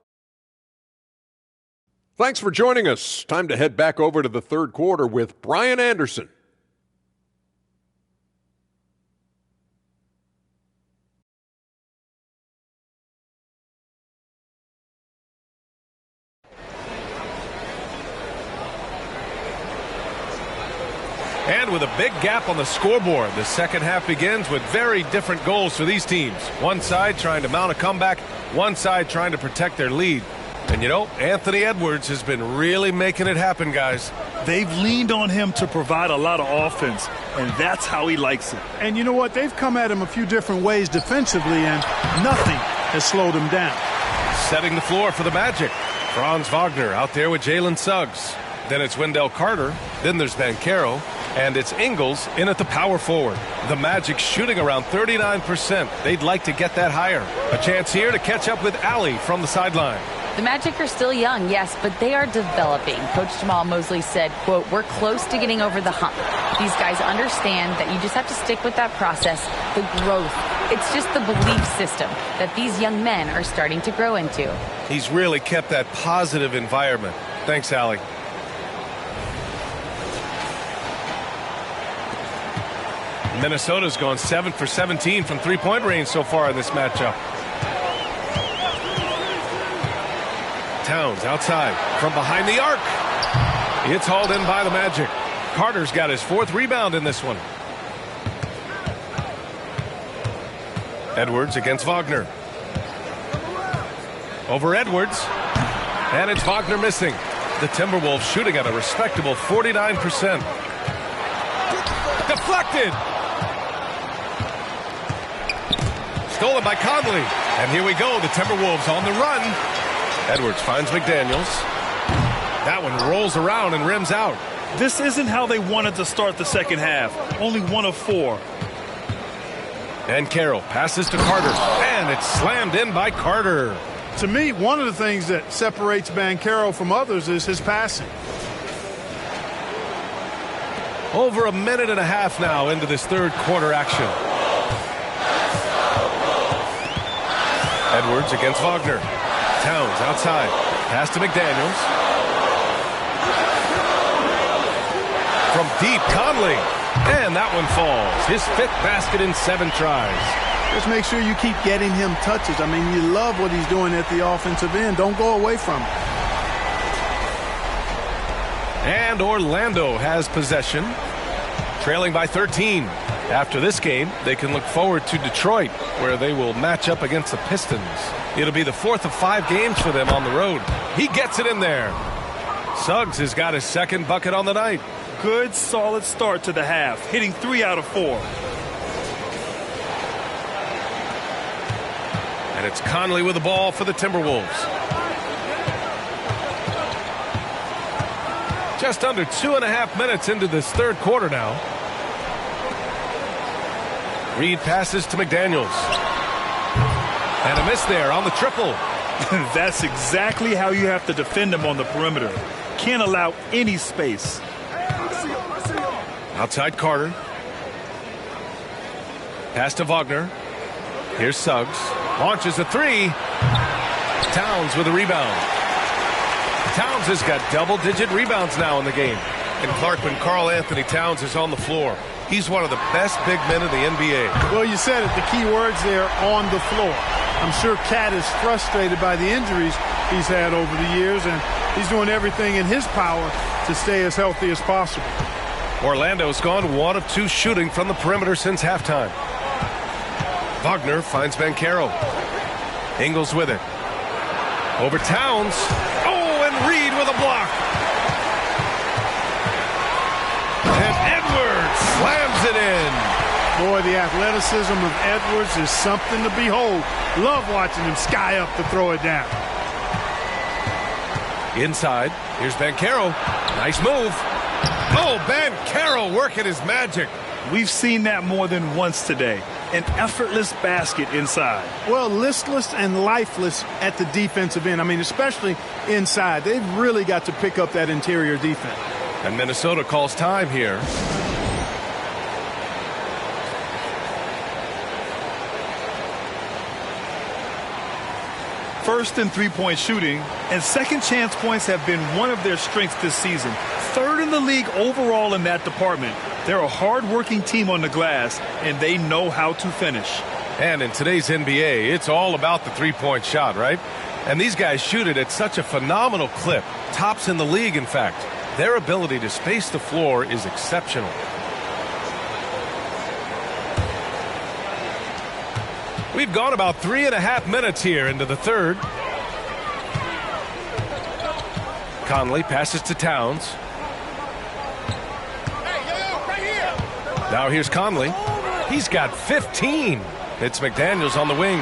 Thanks for joining us. Time to head back over to the third quarter with Brian Anderson. And with a big gap on the scoreboard, the second half begins with very different goals for these teams. One side trying to mount a comeback, one side trying to protect their lead. And you know, Anthony Edwards has been really making it happen, guys. They've leaned on him to provide a lot of offense, and that's how he likes it. And you know what? They've come at him a few different ways defensively, and nothing has slowed him down. Setting the floor for the Magic. Franz Wagner out there with Jalen Suggs. Then it's Wendell Carter. Then there's Banchero. And it's Ingles in at the power forward. The Magic shooting around 39%. They'd like to get that higher. A chance here to catch up with Allie from the sideline. The Magic are still young, yes, but they are developing. Coach Jamal Mosley said, quote, "We're close to getting over the hump." These guys understand that you just have to stick with that process, the growth. It's just the belief system that these young men are starting to grow into. He's really kept that positive environment. Thanks, Allie. Minnesota's gone 7 for 17 from three-point range so far in this matchup. Towns outside from behind the arc. It's hauled in by the Magic. Carter's got his fourth rebound in this one. Edwards against Wagner. Over Edwards. And it's Wagner missing. The Timberwolves shooting at a respectable 49%. Deflected. Stolen by Conley. And here we go. The Timberwolves on the run. Edwards finds McDaniels. That one rolls around and rims out. This isn't how they wanted to start the second half. Only 1 of 4. And Carroll passes to Carter. And it's slammed in by Carter. To me, one of the things that separates Banchero from others is his passing. Over a minute and a half now into this third quarter action. Edwards against Wagner. Towns outside. Pass to McDaniels. From deep, Conley. And that one falls. His 5th basket in 7 tries. Just make sure you keep getting him touches. I mean, you love what he's doing at the offensive end. Don't go away from it. And Orlando has possession, trailing by 13. After this game, they can look forward to Detroit, where they will match up against the Pistons. It'll be the 4th of 5 games for them on the road. He gets it in there. Suggs has got his 2nd bucket on the night. Good, solid start to the half, hitting 3 out of 4. And it's Conley with the ball for the Timberwolves. Just under 2.5 minutes into this third quarter now. Reed passes to McDaniels. And a miss there on the triple. That's exactly how you have to defend him on the perimeter. Can't allow any space. Outside Carter. Pass to Wagner. Here's Suggs. Launches a 3. Towns with a rebound. Towns has got double-digit rebounds now in the game. And Clark, when Karl Anthony Towns is on the floor, he's one of the best big men in the NBA. Well, you said it. The key words there, on the floor. I'm sure Cat is frustrated by the injuries he's had over the years, and he's doing everything in his power to stay as healthy as possible. Orlando's gone 1 of 2 shooting from the perimeter since halftime. Wagner finds Banchero. Ingles with it. Over Towns. Oh, and Reed with a block. And Edwards slams it in. Boy, the athleticism of Edwards is something to behold. Love watching him sky up to throw it down. Inside, here's Banchero. Nice move. Oh, Banchero working his magic. We've seen that more than once today. An effortless basket inside. Well, listless and lifeless at the defensive end. I mean, especially inside. They've really got to pick up that interior defense. And Minnesota calls time here. First in three-point shooting, and second chance points have been one of their strengths this season. Third in the league overall in that department. They're a hard-working team on the glass, and they know how to finish. And in today's NBA, it's all about the three-point shot, right? And these guys shoot it at such a phenomenal clip. Tops in the league, in fact. Their ability to space the floor is exceptional. We've gone about 3.5 minutes here into the third. Conley passes to Towns. Now here's Conley. He's got 15. It's McDaniels on the wing.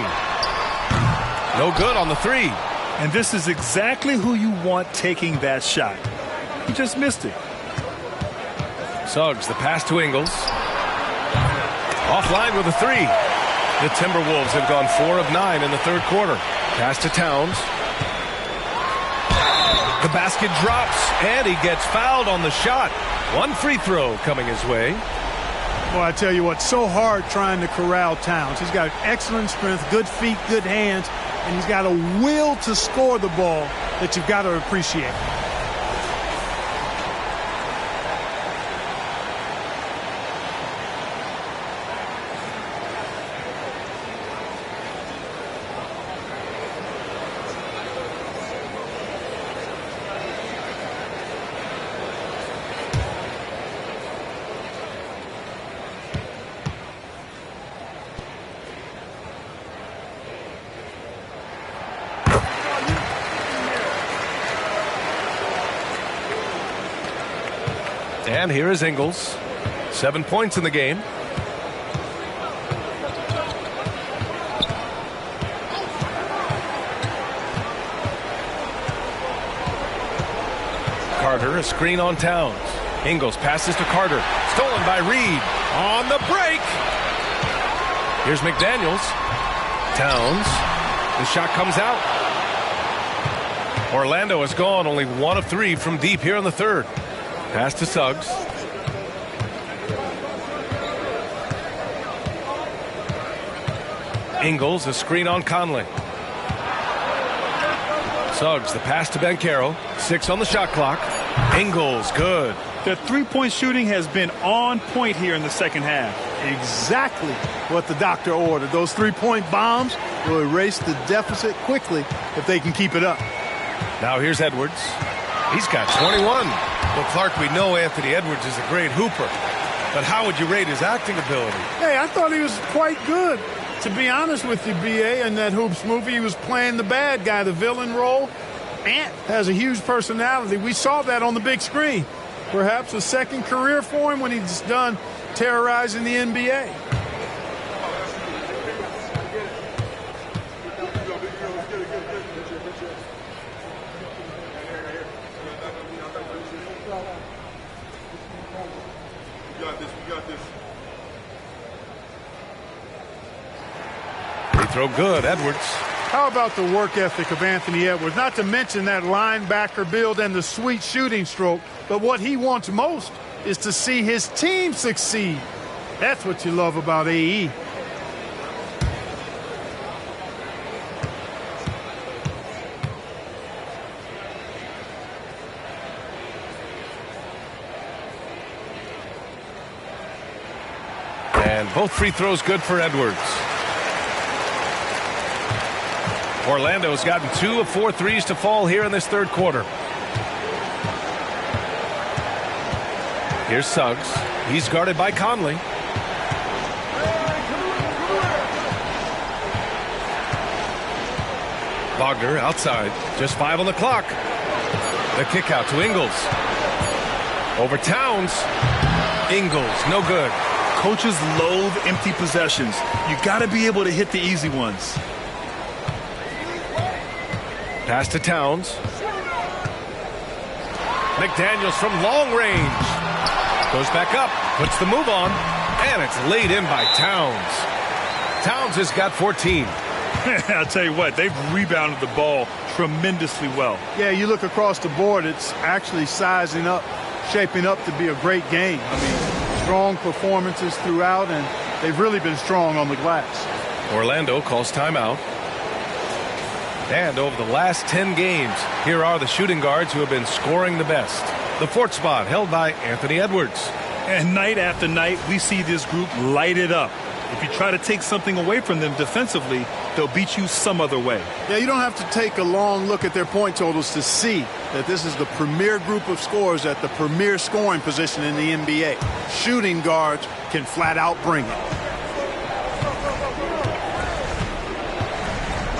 No good on the three. And this is exactly who you want taking that shot. He just missed it. Suggs, the pass to Ingles. Offline with a three. The Timberwolves have gone 4 of 9 in the third quarter. Pass to Towns. The basket drops, and he gets fouled on the shot. One free throw coming his way. Well, I tell you what, so hard trying to corral Towns. He's got excellent strength, good feet, good hands, and he's got a will to score the ball that you've got to appreciate. And here is Ingles. 7 points in the game. Carter, a screen on Towns. Ingles passes to Carter. Stolen by Reed. On the break. Here's McDaniels. Towns. The shot comes out. Orlando has gone only 1 of 3 from deep here in the third. Pass to Suggs. Ingles, a screen on Conley. Suggs, the pass to Banchero. 6 on the shot clock. Ingles, good. Their three-point shooting has been on point here in the second half. Exactly what the doctor ordered. Those three-point bombs will erase the deficit quickly if they can keep it up. Now here's Edwards. He's got 21. Well, Clark, we know Anthony Edwards is a great hooper, but how would you rate his acting ability? Hey, I thought he was quite good. To be honest with you, B.A., in that Hoops movie, he was playing the bad guy, the villain role. Ant has a huge personality. We saw that on the big screen. Perhaps a second career for him when he's done terrorizing the NBA. Throw good, Edwards. How about the work ethic of Anthony Edwards? Not to mention that linebacker build and the sweet shooting stroke, but what he wants most is to see his team succeed. That's what you love about AE. And both free throws good for Edwards. Orlando's gotten 2 of 4 threes to fall here in this third quarter. Here's Suggs. He's guarded by Conley. Wagner outside. Just 5 on the clock. The kick out to Ingles. Over Towns. Ingles, no good. Coaches loathe empty possessions. You got to be able to hit the easy ones. Pass to Towns. McDaniels from long range. Goes back up, puts the move on, and it's laid in by Towns. Towns has got 14. I'll tell you what, they've rebounded the ball tremendously well. Yeah, you look across the board, it's actually sizing up, shaping up to be a great game. I mean, strong performances throughout, and they've really been strong on the glass. Orlando calls timeout. And over the last 10 games, here are the shooting guards who have been scoring the best. The fourth spot held by Anthony Edwards. And night after night, we see this group light it up. If you try to take something away from them defensively, they'll beat you some other way. Yeah, you don't have to take a long look at their point totals to see that this is the premier group of scorers at the premier scoring position in the NBA. Shooting guards can flat out bring it.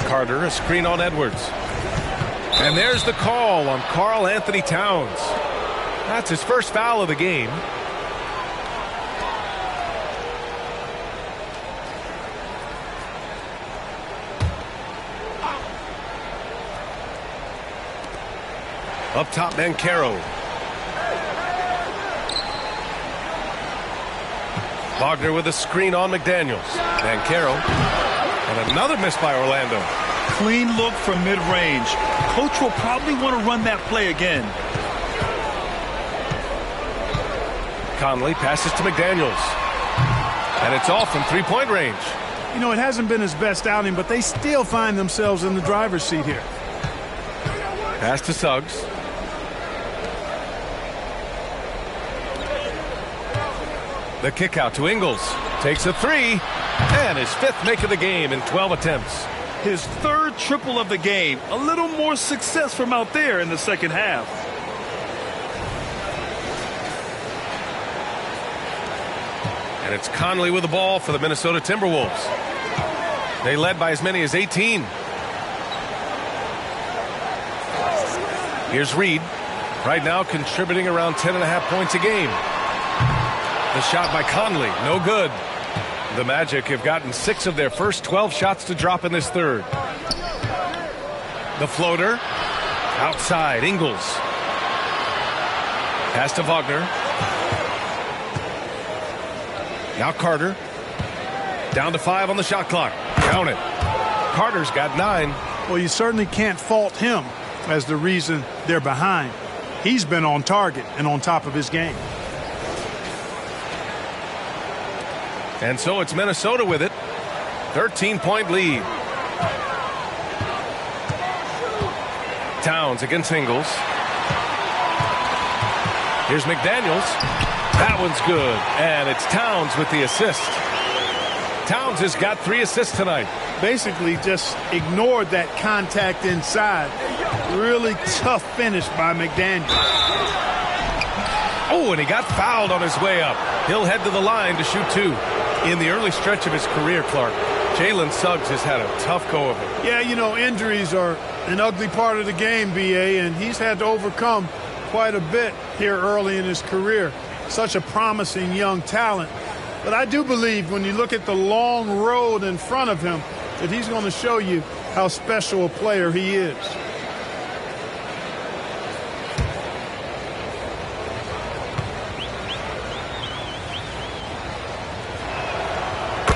Carter, a screen on Edwards. And there's the call on Karl Anthony Towns. That's his first foul of the game. Up top, Banchero. Wagner with a screen on McDaniels. Banchero. And another miss by Orlando. Clean look from mid-range. Coach will probably want to run that play again. Conley passes to McDaniels. And it's off from three-point range. You know, it hasn't been his best outing, but they still find themselves in the driver's seat here. Pass to Suggs. The kick out to Ingles. Takes a three. And his fifth make of the game in 12 attempts. His third triple of the game. A little more success from out there in the second half. And it's Conley with the ball for the Minnesota Timberwolves. They led by as many as 18. Here's Reed. Right now contributing around 10.5 points a game. The shot by Conley, no good. The Magic have gotten 6 of their first 12 shots to drop in this third. The floater. Outside, Ingles. Pass to Wagner. Now Carter. Down to 5 on the shot clock. Count it. Carter's got 9. Well, you certainly can't fault him as the reason they're behind. He's been on target and on top of his game. And so it's Minnesota with it. 13-point lead. Towns against Ingles. Here's McDaniels. That one's good. And it's Towns with the assist. Towns has got 3 assists tonight. Basically just ignored that contact inside. Really tough finish by McDaniels. Oh, and he got fouled on his way up. He'll head to the line to shoot 2. In the early stretch of his career, Clark, Jalen Suggs has had a tough go of it. Yeah, you know, injuries are an ugly part of the game, B.A., and he's had to overcome quite a bit here early in his career. Such a promising young talent. But I do believe when you look at the long road in front of him that he's going to show you how special a player he is.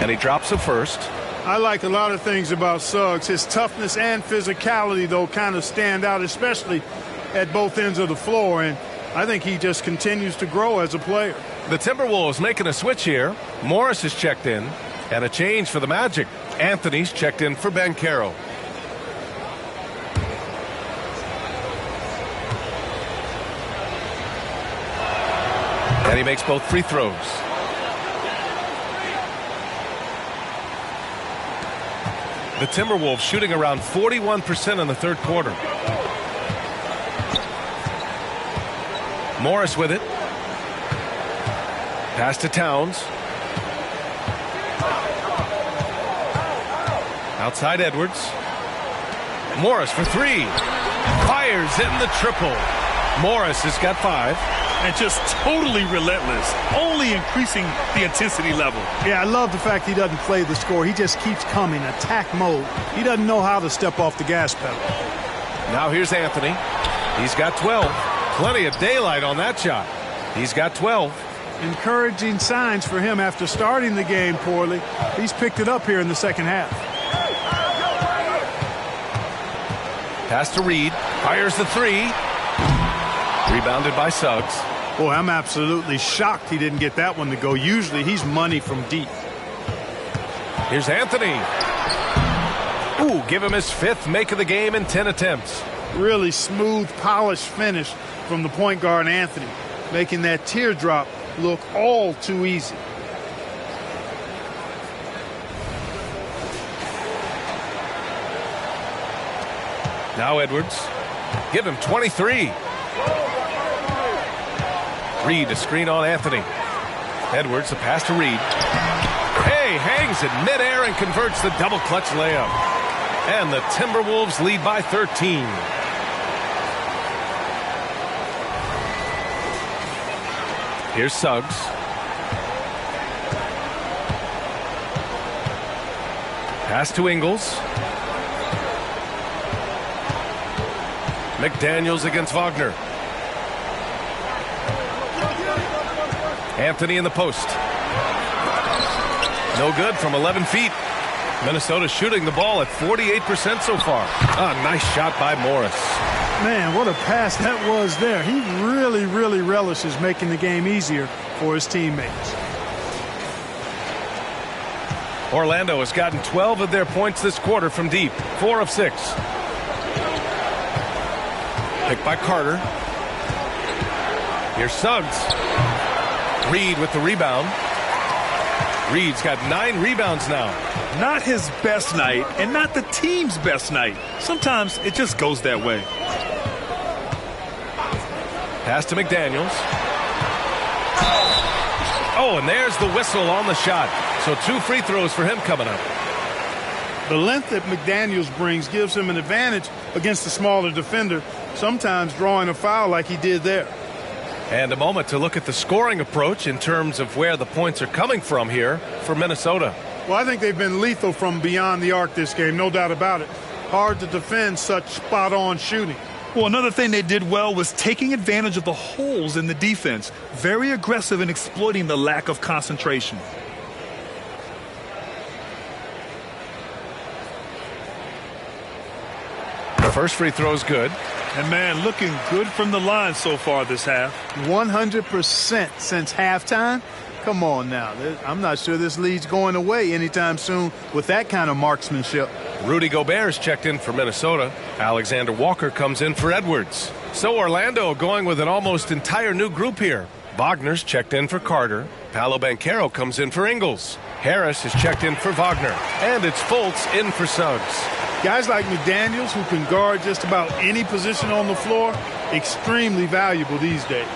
And he drops the first. I like a lot of things about Suggs. His toughness and physicality, though, kind of stand out, especially at both ends of the floor. And I think he just continues to grow as a player. The Timberwolves making a switch here. Morris is checked in. And a change for the Magic. Anthony's checked in for Banchero. And he makes both free throws. The Timberwolves shooting around 41% in the third quarter. Morris with it. Pass to Towns. Outside Edwards. Morris for 3. Fires in the triple. Morris has got 5. And just totally relentless, only increasing the intensity level. Yeah, I love the fact he doesn't play the score. He just keeps coming, attack mode. He doesn't know how to step off the gas pedal. Now here's Anthony. He's got 12. Plenty of daylight on that shot. He's got 12. Encouraging signs for him after starting the game poorly. He's picked it up here in the second half. Pass to Reed. Fires the three. Rebounded by Suggs. Boy, I'm absolutely shocked he didn't get that one to go. Usually he's money from deep. Here's Anthony. Ooh, give him his 5th make of the game in 10 attempts. Really smooth, polished finish from the point guard Anthony, making that teardrop look all too easy. Now Edwards. Give him 23. Reed, a screen on Anthony. Edwards, the pass to Reed. Hey, hangs in midair and converts the double clutch layup. And the Timberwolves lead by 13. Here's Suggs. Pass to Ingles. McDaniels against Wagner. Anthony in the post. No good from 11 feet. Minnesota shooting the ball at 48% so far. A nice shot by Morris. Man, what a pass that was there. He really, really relishes making the game easier for his teammates. Orlando has gotten 12 of their points this quarter from deep. 4 of 6. Picked by Carter. Here's Suggs. Reed with the rebound. Reed's got 9 rebounds now. Not his best night and not the team's best night. Sometimes it just goes that way. Pass to McDaniels. Oh, and there's the whistle on the shot. So 2 free throws for him coming up. The length that McDaniels brings gives him an advantage against the smaller defender, sometimes drawing a foul like he did there. And a moment to look at the scoring approach in terms of where the points are coming from here for Minnesota. Well, I think they've been lethal from beyond the arc this game, no doubt about it. Hard to defend such spot-on shooting. Well, another thing they did well was taking advantage of the holes in the defense. Very aggressive in exploiting the lack of concentration. The first free throw is good. And, man, looking good from the line so far this half. 100% since halftime. Come on now. I'm not sure this lead's going away anytime soon with that kind of marksmanship. Rudy Gobert's checked in for Minnesota. Alexander Walker comes in for Edwards. So Orlando going with an almost entire new group here. Wagner's checked in for Carter. Paolo Banchero comes in for Ingles. Harris is checked in for Wagner. And it's Fultz in for Suggs. Guys like McDaniels, who can guard just about any position on the floor, extremely valuable these days.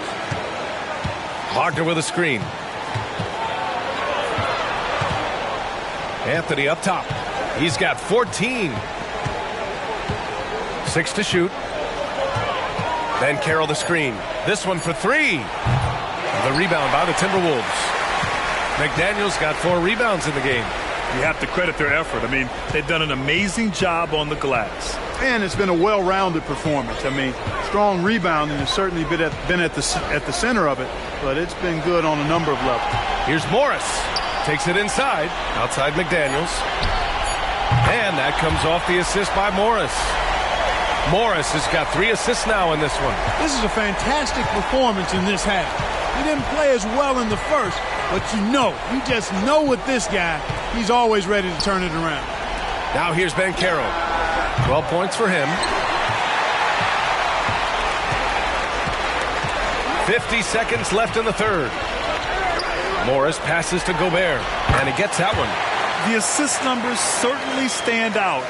Wagner with a screen. Anthony up top. He's got 14. 6 to shoot. Banchero the screen. This one for 3. The rebound by the Timberwolves. McDaniels got 4 rebounds in the game. You have to credit their effort. I mean, they've done an amazing job on the glass. And it's been a well-rounded performance. I mean, strong rebounding has certainly been at the center of it, but it's been good on a number of levels. Here's Morris. Takes it inside. Outside McDaniels. And that comes off the assist by Morris. Morris has got 3 assists now in this one. This is a fantastic performance in this half. He didn't play as well in the first, but you just know with this guy, he's always ready to turn it around. Now here's Banchero. 12 points for him. 50 seconds left in the third. Morris passes to Gobert, and he gets that one. The assist numbers certainly stand out.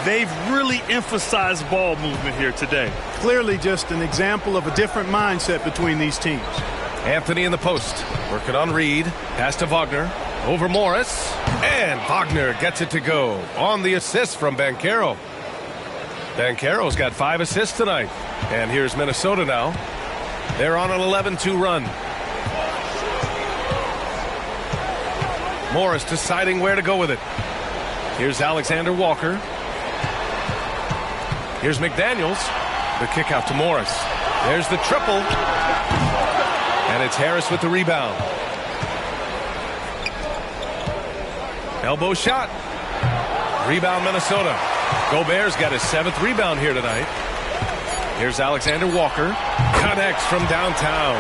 They've really emphasized ball movement here today. Clearly just an example of a different mindset between these teams. Anthony in the post, working on Reed. Pass to Wagner, over Morris, and Wagner gets it to go on the assist from Banchero. Banchero's got 5 assists tonight. And here's Minnesota now. They're on an 11-2 run. Morris deciding where to go with it. Here's Alexander Walker. Here's McDaniels. The kick out to Morris. There's the triple. And it's Harris with the rebound. Elbow shot. Rebound Minnesota. Gobert's got his 7th rebound here tonight. Here's Alexander Walker. Connects from downtown.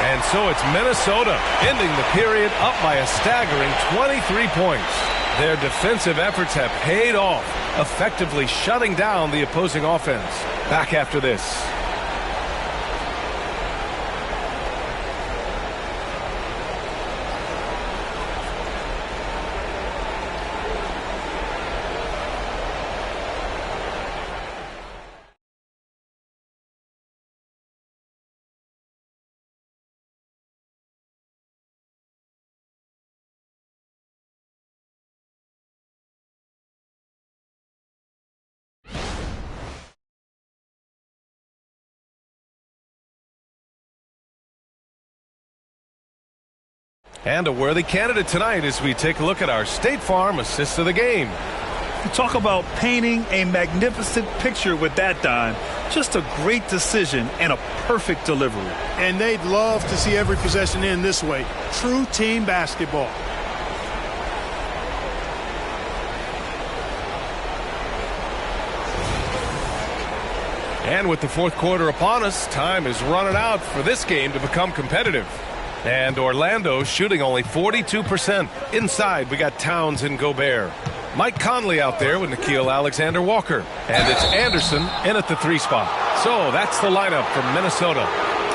And so it's Minnesota ending the period up by a staggering 23 points. Their defensive efforts have paid off, effectively shutting down the opposing offense. Back after this. And a worthy candidate tonight as we take a look at our State Farm assist of the game. You talk about painting a magnificent picture with that dime. Just a great decision and a perfect delivery. And they'd love to see every possession end this way. True team basketball. And with the 4th quarter upon us, time is running out for this game to become competitive. And Orlando shooting only 42%. Inside, we got Towns and Gobert. Mike Conley out there with Nickeil Alexander-Walker. And it's Anderson in at the 3 spot. So that's the lineup from Minnesota.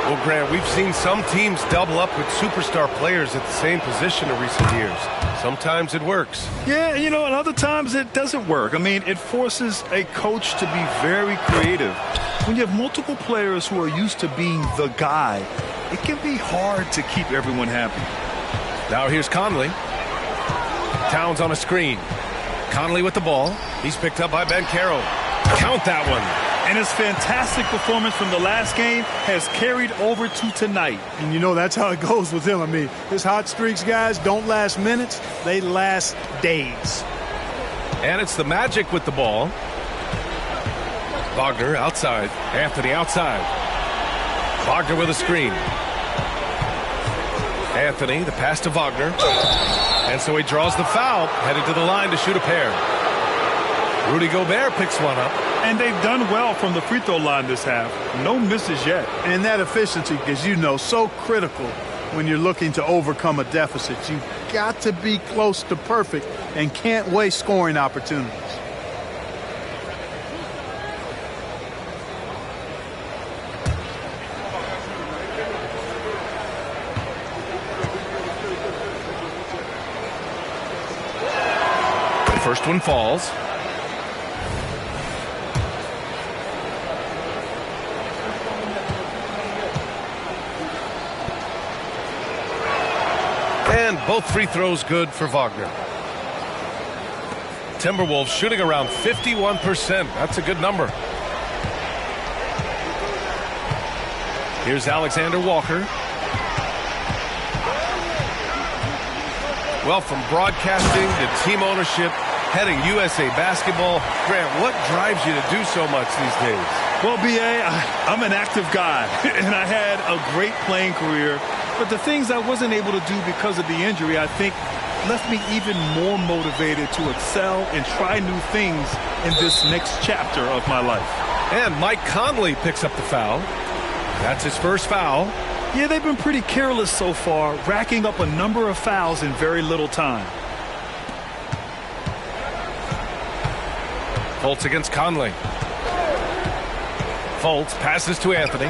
Well, Grant, we've seen some teams double up with superstar players at the same position in recent years. Sometimes it works. Yeah, and other times it doesn't work. I mean, it forces a coach to be very creative. When you have multiple players who are used to being the guy, it can be hard to keep everyone happy. Now here's Conley. Towns on a screen. Conley with the ball. He's picked up by Banchero. Count that one. And his fantastic performance from the last game has carried over to tonight. And that's how it goes with him. I mean, his hot streaks, guys, don't last minutes. They last days. And it's the Magic with the ball. Wagner outside. Anthony outside. Wagner with a screen. Anthony, the pass to Wagner. And so he draws the foul, headed to the line to shoot a pair. Rudy Gobert picks one up. And they've done well from the free throw line this half. No misses yet. And that efficiency is, so critical when you're looking to overcome a deficit. You've got to be close to perfect and can't waste scoring opportunities. The first one falls. And both free throws good for Wagner. Timberwolves shooting around 51%. That's a good number. Here's Alexander Walker. Well, from broadcasting to team ownership, heading USA Basketball, Grant, what drives you to do so much these days? Well, B.A., I'm an active guy, and I had a great playing career. But the things I wasn't able to do because of the injury, I think, left me even more motivated to excel and try new things in this next chapter of my life. And Mike Conley picks up the foul. That's his first foul. Yeah, they've been pretty careless so far, racking up a number of fouls in very little time. Fultz against Conley. Fultz passes to Anthony.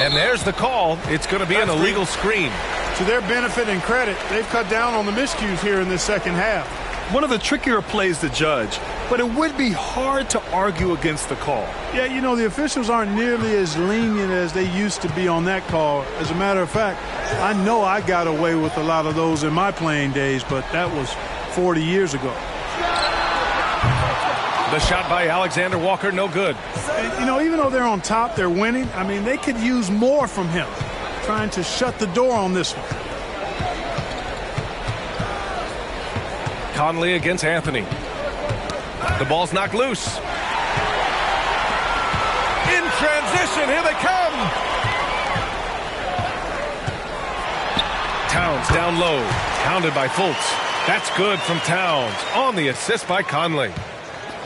And there's the call. It's going to be an illegal screen. To their benefit and credit, they've cut down on the miscues here in this second half. One of the trickier plays to judge, but it would be hard to argue against the call. Yeah, the officials aren't nearly as lenient as they used to be on that call. As a matter of fact, I know I got away with a lot of those in my playing days, but that was 40 years ago. The shot by Alexander Walker, no good. And, even though they're on top, they're winning. I mean, they could use more from him, trying to shut the door on this one. Conley against Anthony. The ball's knocked loose. In transition, here they come. Towns down low, pounded by Fultz. That's good from Towns on the assist by Conley.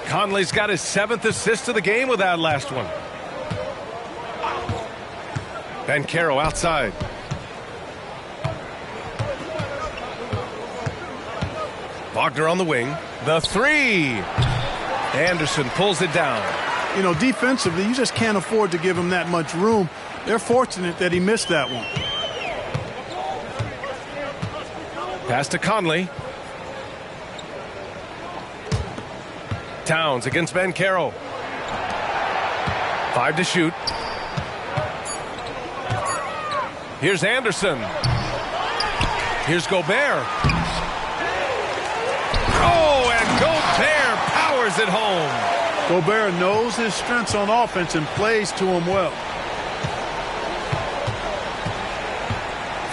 Conley's got his 7th assist of the game with that last one. Banchero outside. Wagner on the wing. The three. Anderson pulls it down. You know, defensively, you just can't afford to give him that much room. They're fortunate that he missed that one. Pass to Conley. Towns against Banchero. 5 to shoot. Here's Anderson. Here's Gobert. Oh, and Gobert powers it home. Gobert knows his strengths on offense and plays to him well.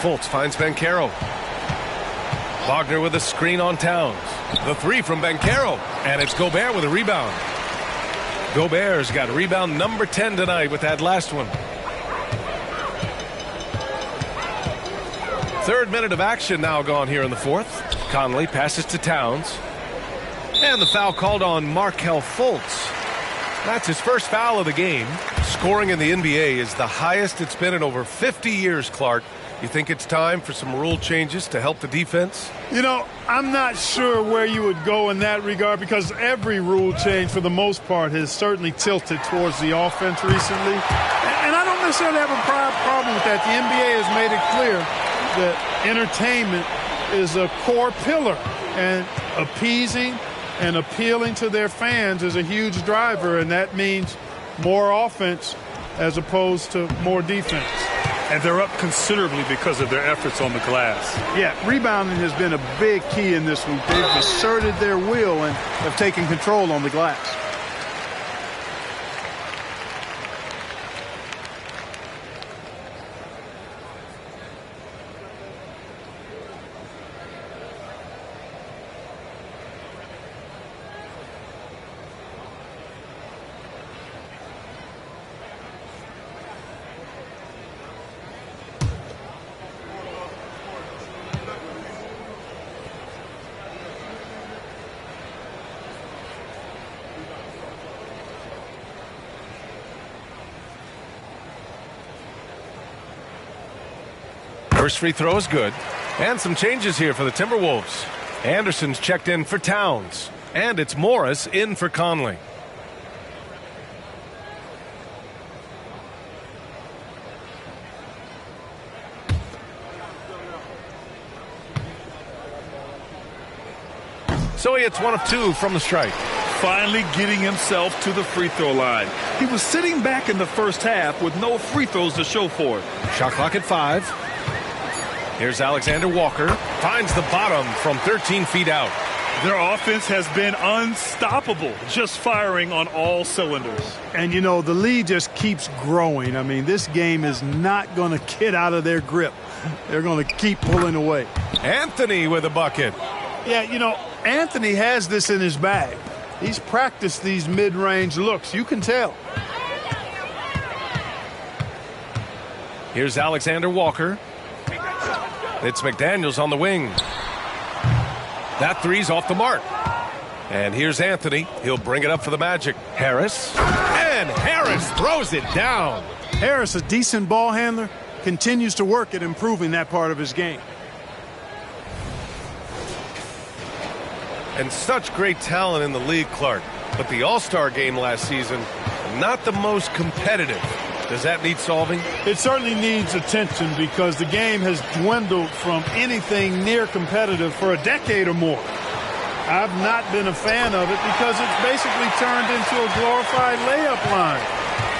Fultz finds Banchero. Wagner with a screen on Towns. The three from Banchero. And it's Gobert with a rebound. Gobert's got rebound number 10 tonight with that last one. 3rd minute of action now gone here in the 4th. Conley passes to Towns. And the foul called on Markelle Fultz. That's his first foul of the game. Scoring in the NBA is the highest it's been in over 50 years, Clark. You think it's time for some rule changes to help the defense? You know, I'm not sure where you would go in that regard because every rule change for the most part has certainly tilted towards the offense recently. And I don't necessarily have a problem with that. The NBA has made it clear that entertainment is a core pillar, and appeasing and appealing to their fans is a huge driver, and that means more offense as opposed to more defense. And they're up considerably because of their efforts on the glass. Yeah, rebounding has been a big key in this week. They've asserted their will and have taken control on the glass. First free throw is good. And some changes here for the Timberwolves. Anderson's checked in for Towns. And it's Morris in for Conley. So he hits 1 of 2 from the strike. Finally getting himself to the free throw line. He was sitting back in the first half with no free throws to show for it. Shot clock at 5. Here's Alexander Walker. Finds the bottom from 13 feet out. Their offense has been unstoppable, just firing on all cylinders. And, you know, the lead just keeps growing. I mean, this game is not going to get out of their grip. They're going to keep pulling away. Anthony with a bucket. Yeah, you know, Anthony has this in his bag. He's practiced these mid-range looks. You can tell. Here's Alexander Walker. It's McDaniels on the wing. That three's off the mark. And here's Anthony. He'll bring it up for the Magic. Harris. And Harris throws it down. Harris, a decent ball handler, continues to work at improving that part of his game. And such great talent in the league, Clark. But the All-Star game last season, not the most competitive. Does that need solving? It certainly needs attention because the game has dwindled from anything near competitive for a decade or more. I've not been a fan of it because it's basically turned into a glorified layup line.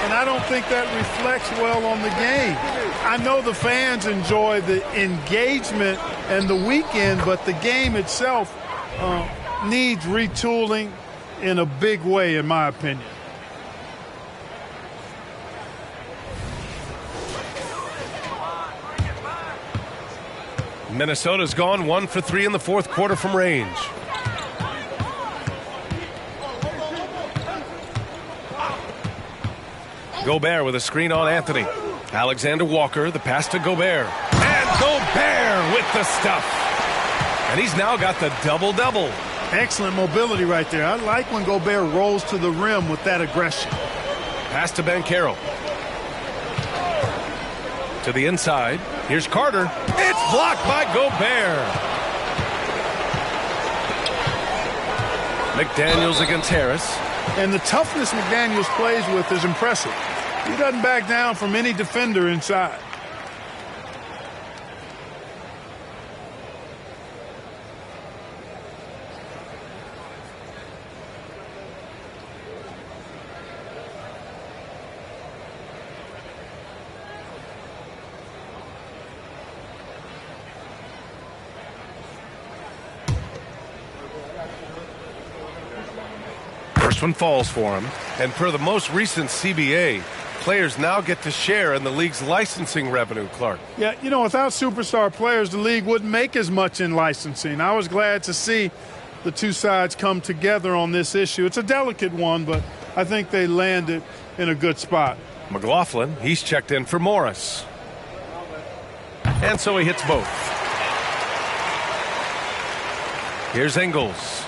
And I don't think that reflects well on the game. I know the fans enjoy the engagement and the weekend, but the game itself needs retooling in a big way, in my opinion. Minnesota's gone 1 for 3 in the 4th quarter from range. Gobert with a screen on Anthony. Alexander Walker, the pass to Gobert. And Gobert with the stuff. And he's now got the double-double. Excellent mobility right there. I like when Gobert rolls to the rim with that aggression. Pass to Banchero. To the inside. Here's Carter. It's blocked by Gobert. McDaniels against Harris. And the toughness McDaniels plays with is impressive. He doesn't back down from any defender inside. First one falls for him. And per the most recent CBA, players now get to share in the league's licensing revenue, Clark. Yeah, you know, without superstar players, the league wouldn't make as much in licensing. I was glad to see the two sides come together on this issue. It's a delicate one, but I think they landed in a good spot. McLaughlin, he's checked in for Morris. And so he hits both. Here's Ingles.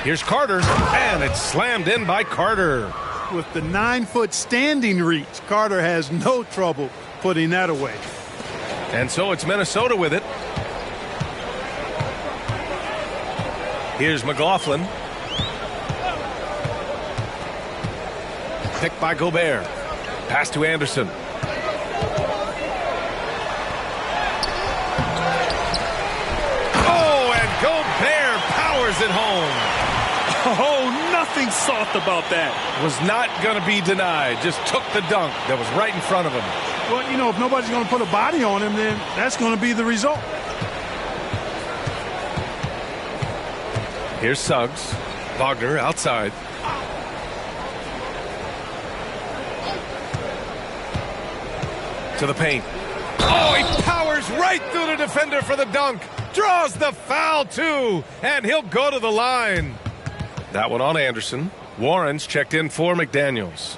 Here's Carter, and it's slammed in by Carter. With the 9-foot standing reach, Carter has no trouble putting that away. And so it's Minnesota with it. Here's McLaughlin. Picked by Gobert. Pass to Anderson. Oh, and Gobert powers it home. Oh, nothing soft about that. Was not going to be denied. Just took the dunk that was right in front of him. Well, you know, if nobody's going to put a body on him, then that's going to be the result. Here's Suggs. Wagner outside. To the paint. Oh, he powers right through the defender for the dunk. Draws the foul, too. And he'll go to the line. That one on Anderson. Warren's checked in for McDaniels.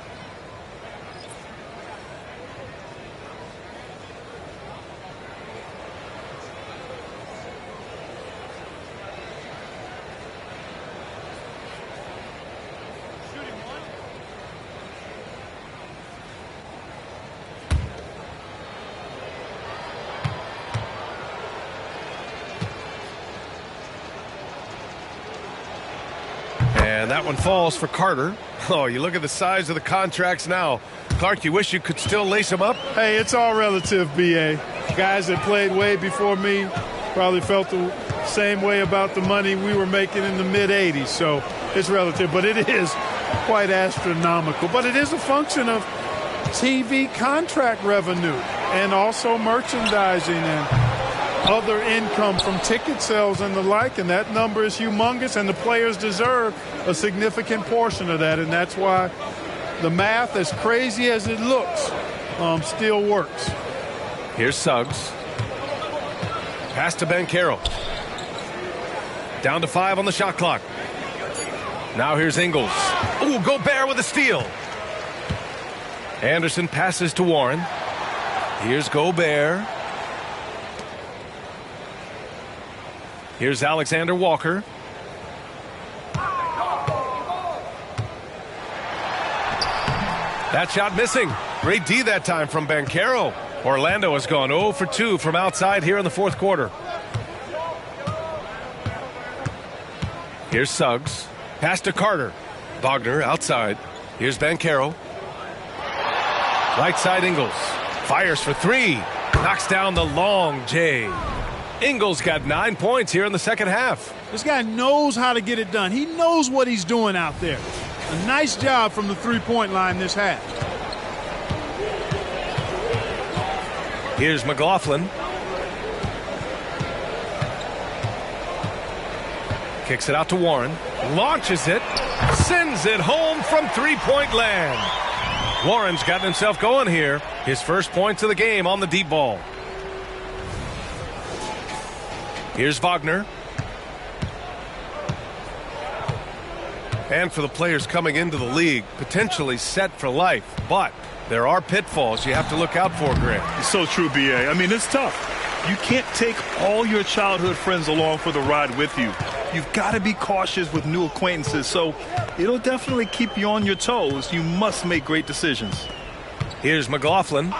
And that one falls for Carter. Oh, you look at the size of the contracts now. Clark, you wish you could still lace them up? Hey, it's all relative, B.A. Guys that played way before me probably felt the same way about the money we were making in the mid-'80s. So it's relative, but it is quite astronomical. But it is a function of TV contract revenue and also merchandising and other income from ticket sales and the like, and that number is humongous, and the players deserve a significant portion of that, and that's why the math, as crazy as it looks, still works. Here's Suggs. Pass to Banchero. Down to 5 on the shot clock. Now here's Ingles. Ooh, Gobert with a steal. Anderson passes to Warren. Here's Gobert. Here's Alexander Walker. That shot missing. Great D that time from Banchero. Orlando has gone 0 for 2 from outside here in the fourth quarter. Here's Suggs. Pass to Carter. Wagner outside. Here's Banchero. Right side Ingles. Fires for 3. Knocks down the long J. Ingles got 9 points here in the second half. This guy knows how to get it done. He knows what he's doing out there. A nice job from the three-point line this half. Here's McLaughlin. Kicks it out to Warren. Launches it. Sends it home from three-point land. Warren's gotten himself going here. His first points of the game on the deep ball. Here's Wagner. And for the players coming into the league, potentially set for life. But there are pitfalls you have to look out for, Grant. It's so true, B.A. I mean, it's tough. You can't take all your childhood friends along for the ride with you. You've got to be cautious with new acquaintances, so it'll definitely keep you on your toes. You must make great decisions. Here's McLaughlin.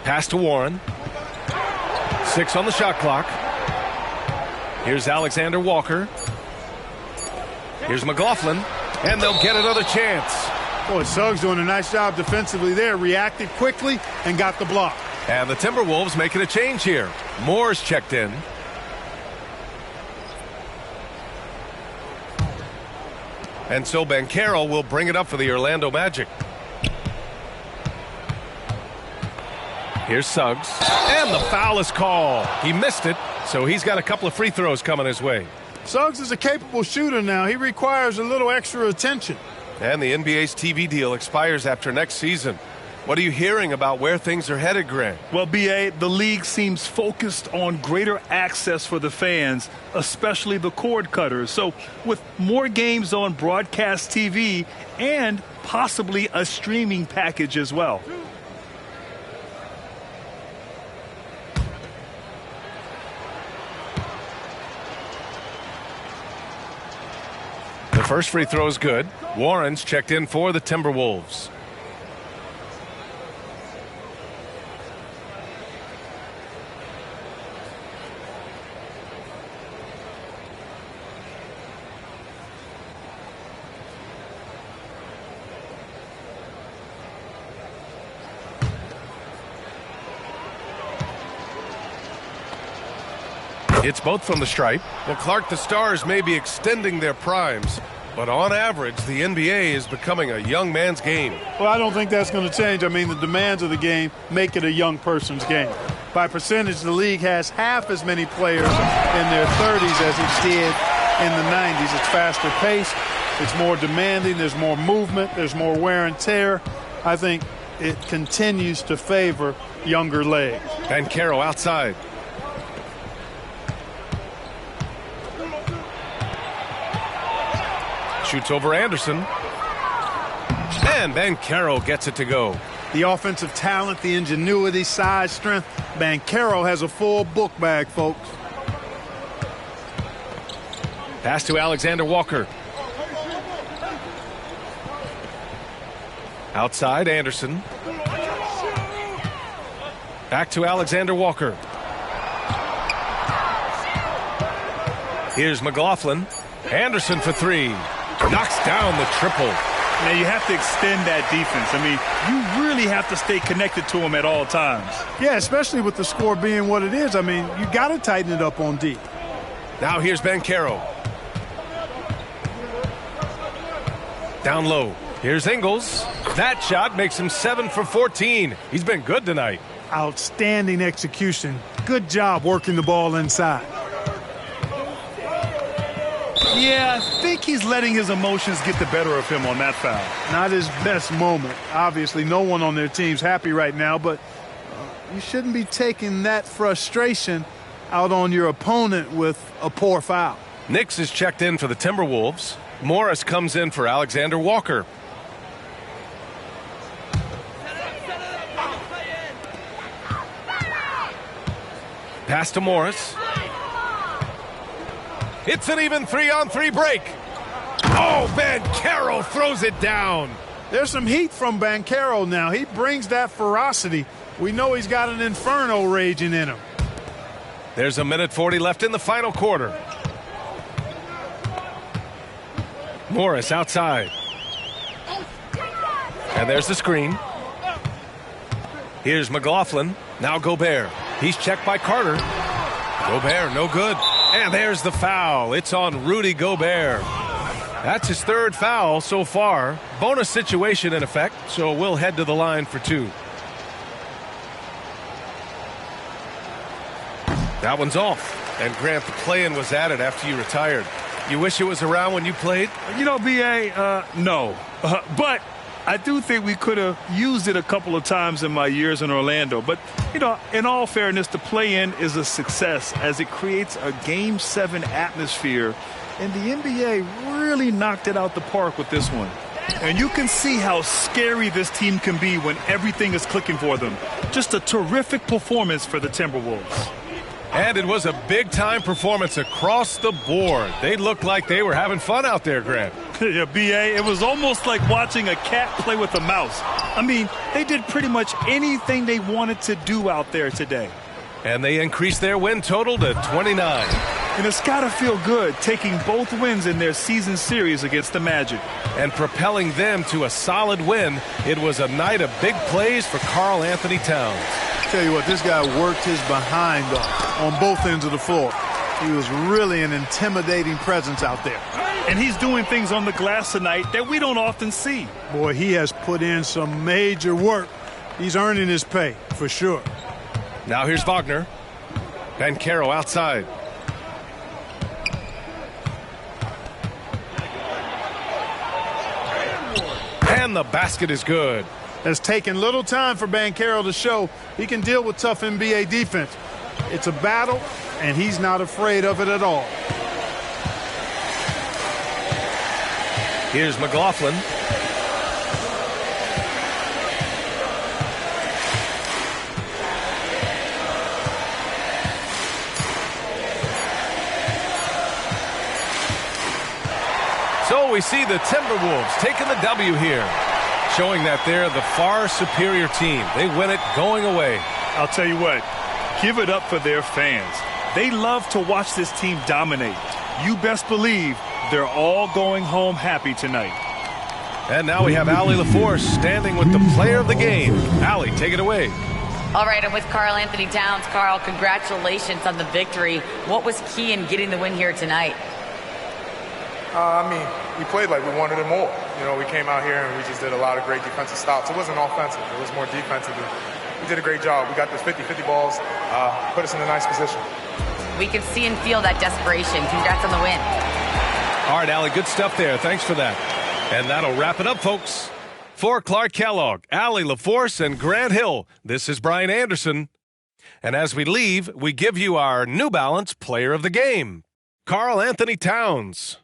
Pass to Warren. 6 on the shot clock. Here's Alexander Walker. Here's McLaughlin, and they'll get another chance. Boy, Suggs doing a nice job defensively there. Reacted quickly and got the block. And the Timberwolves making a change here. Moore's checked in. And so Banchero will bring it up for the Orlando Magic. Here's Suggs. And the foul is called. He missed it, so he's got a couple of free throws coming his way. Suggs is a capable shooter now. He requires a little extra attention. And the NBA's TV deal expires after next season. What are you hearing about where things are headed, Grant? Well, B.A., the league seems focused on greater access for the fans, especially the cord cutters. So with more games on broadcast TV and possibly a streaming package as well. The first free throw is good. Warren's checked in for the Timberwolves. It's both from the stripe. Well, Clark, the Stars may be extending their primes, but on average, the NBA is becoming a young man's game. Well, I don't think that's going to change. I mean, the demands of the game make it a young person's game. By percentage, the league has half as many players in their 30s as it did in the 90s. It's faster paced. It's more demanding. There's more movement. There's more wear and tear. I think it continues to favor younger legs. Banchero outside. Shoots over Anderson. And Banchero gets it to go. The offensive talent, the ingenuity, size, strength. Banchero has a full book bag, folks. Pass to Alexander Walker. Outside, Anderson. Back to Alexander Walker. Here's McLaughlin. Anderson for 3. Knocks down the triple. Now, you have to extend that defense. I mean, you really have to stay connected to him at all times. Yeah, especially with the score being what it is. I mean, you got to tighten it up on D. Now here's Banchero. Down low. Here's Ingles. That shot makes him 7 for 14. He's been good tonight. Outstanding execution. Good job working the ball inside. Yeah, I think he's letting his emotions get the better of him on that foul. Not his best moment. Obviously, no one on their team's happy right now, but you shouldn't be taking that frustration out on your opponent with a poor foul. Nix is checked in for the Timberwolves. Morris comes in for Alexander Walker. Pass to Morris. It's an even 3-on-3 break. Oh, Banchero throws it down. There's some heat from Banchero now. He brings that ferocity. We know he's got an inferno raging in him. There's a minute 40 left in the final quarter. Morris outside. And there's the screen. Here's McLaughlin. Now Gobert. He's checked by Carter. Gobert, no good. And there's the foul. It's on Rudy Gobert. That's his 3rd foul so far. Bonus situation in effect, so we'll head to the line for 2. That one's off. And Grant, the play-in was added after you retired. You wish it was around when you played? You know, B.A., no. But I do think we could have used it a couple of times in my years in Orlando. But, in all fairness, the play-in is a success as it creates a Game 7 atmosphere. And the NBA really knocked it out the park with this one. And you can see how scary this team can be when everything is clicking for them. Just a terrific performance for the Timberwolves. And it was a big-time performance across the board. They looked like they were having fun out there, Grant. Yeah, B.A., it was almost like watching a cat play with a mouse. I mean, they did pretty much anything they wanted to do out there today. And they increased their win total to 29. And it's got to feel good taking both wins in their season series against the Magic. And propelling them to a solid win, it was a night of big plays for Karl Anthony Towns. Tell you what, this guy worked his behind off on both ends of the floor. He was really an intimidating presence out there. And he's doing things on the glass tonight that we don't often see. Boy, he has put in some major work. He's earning his pay, for sure. Now here's Wagner. Banchero outside. And the basket is good. It's taken little time for Banchero to show he can deal with tough NBA defense. It's a battle, and he's not afraid of it at all. Here's McLaughlin. So we see the Timberwolves taking the W here, showing that they're the far superior team. They win it going away. I'll tell you what, give it up for their fans. They love to watch this team dominate. You best believe they're all going home happy tonight. And now we have Allie LaForce standing with the player of the game. Allie, take it away. All right, I'm with Karl Anthony Towns. Karl, congratulations on the victory. What was key in getting the win here tonight? We played like we wanted it more. We came out here and we just did a lot of great defensive stops. It wasn't offensive. It was more defensive. We did a great job. We got the 50-50 balls, put us in a nice position. We can see and feel that desperation. Congrats on the win. All right, Allie, good stuff there. Thanks for that. And that'll wrap it up, folks. For Clark Kellogg, Allie LaForce, and Grant Hill, this is Brian Anderson. And as we leave, we give you our New Balance Player of the Game, Karl Anthony Towns.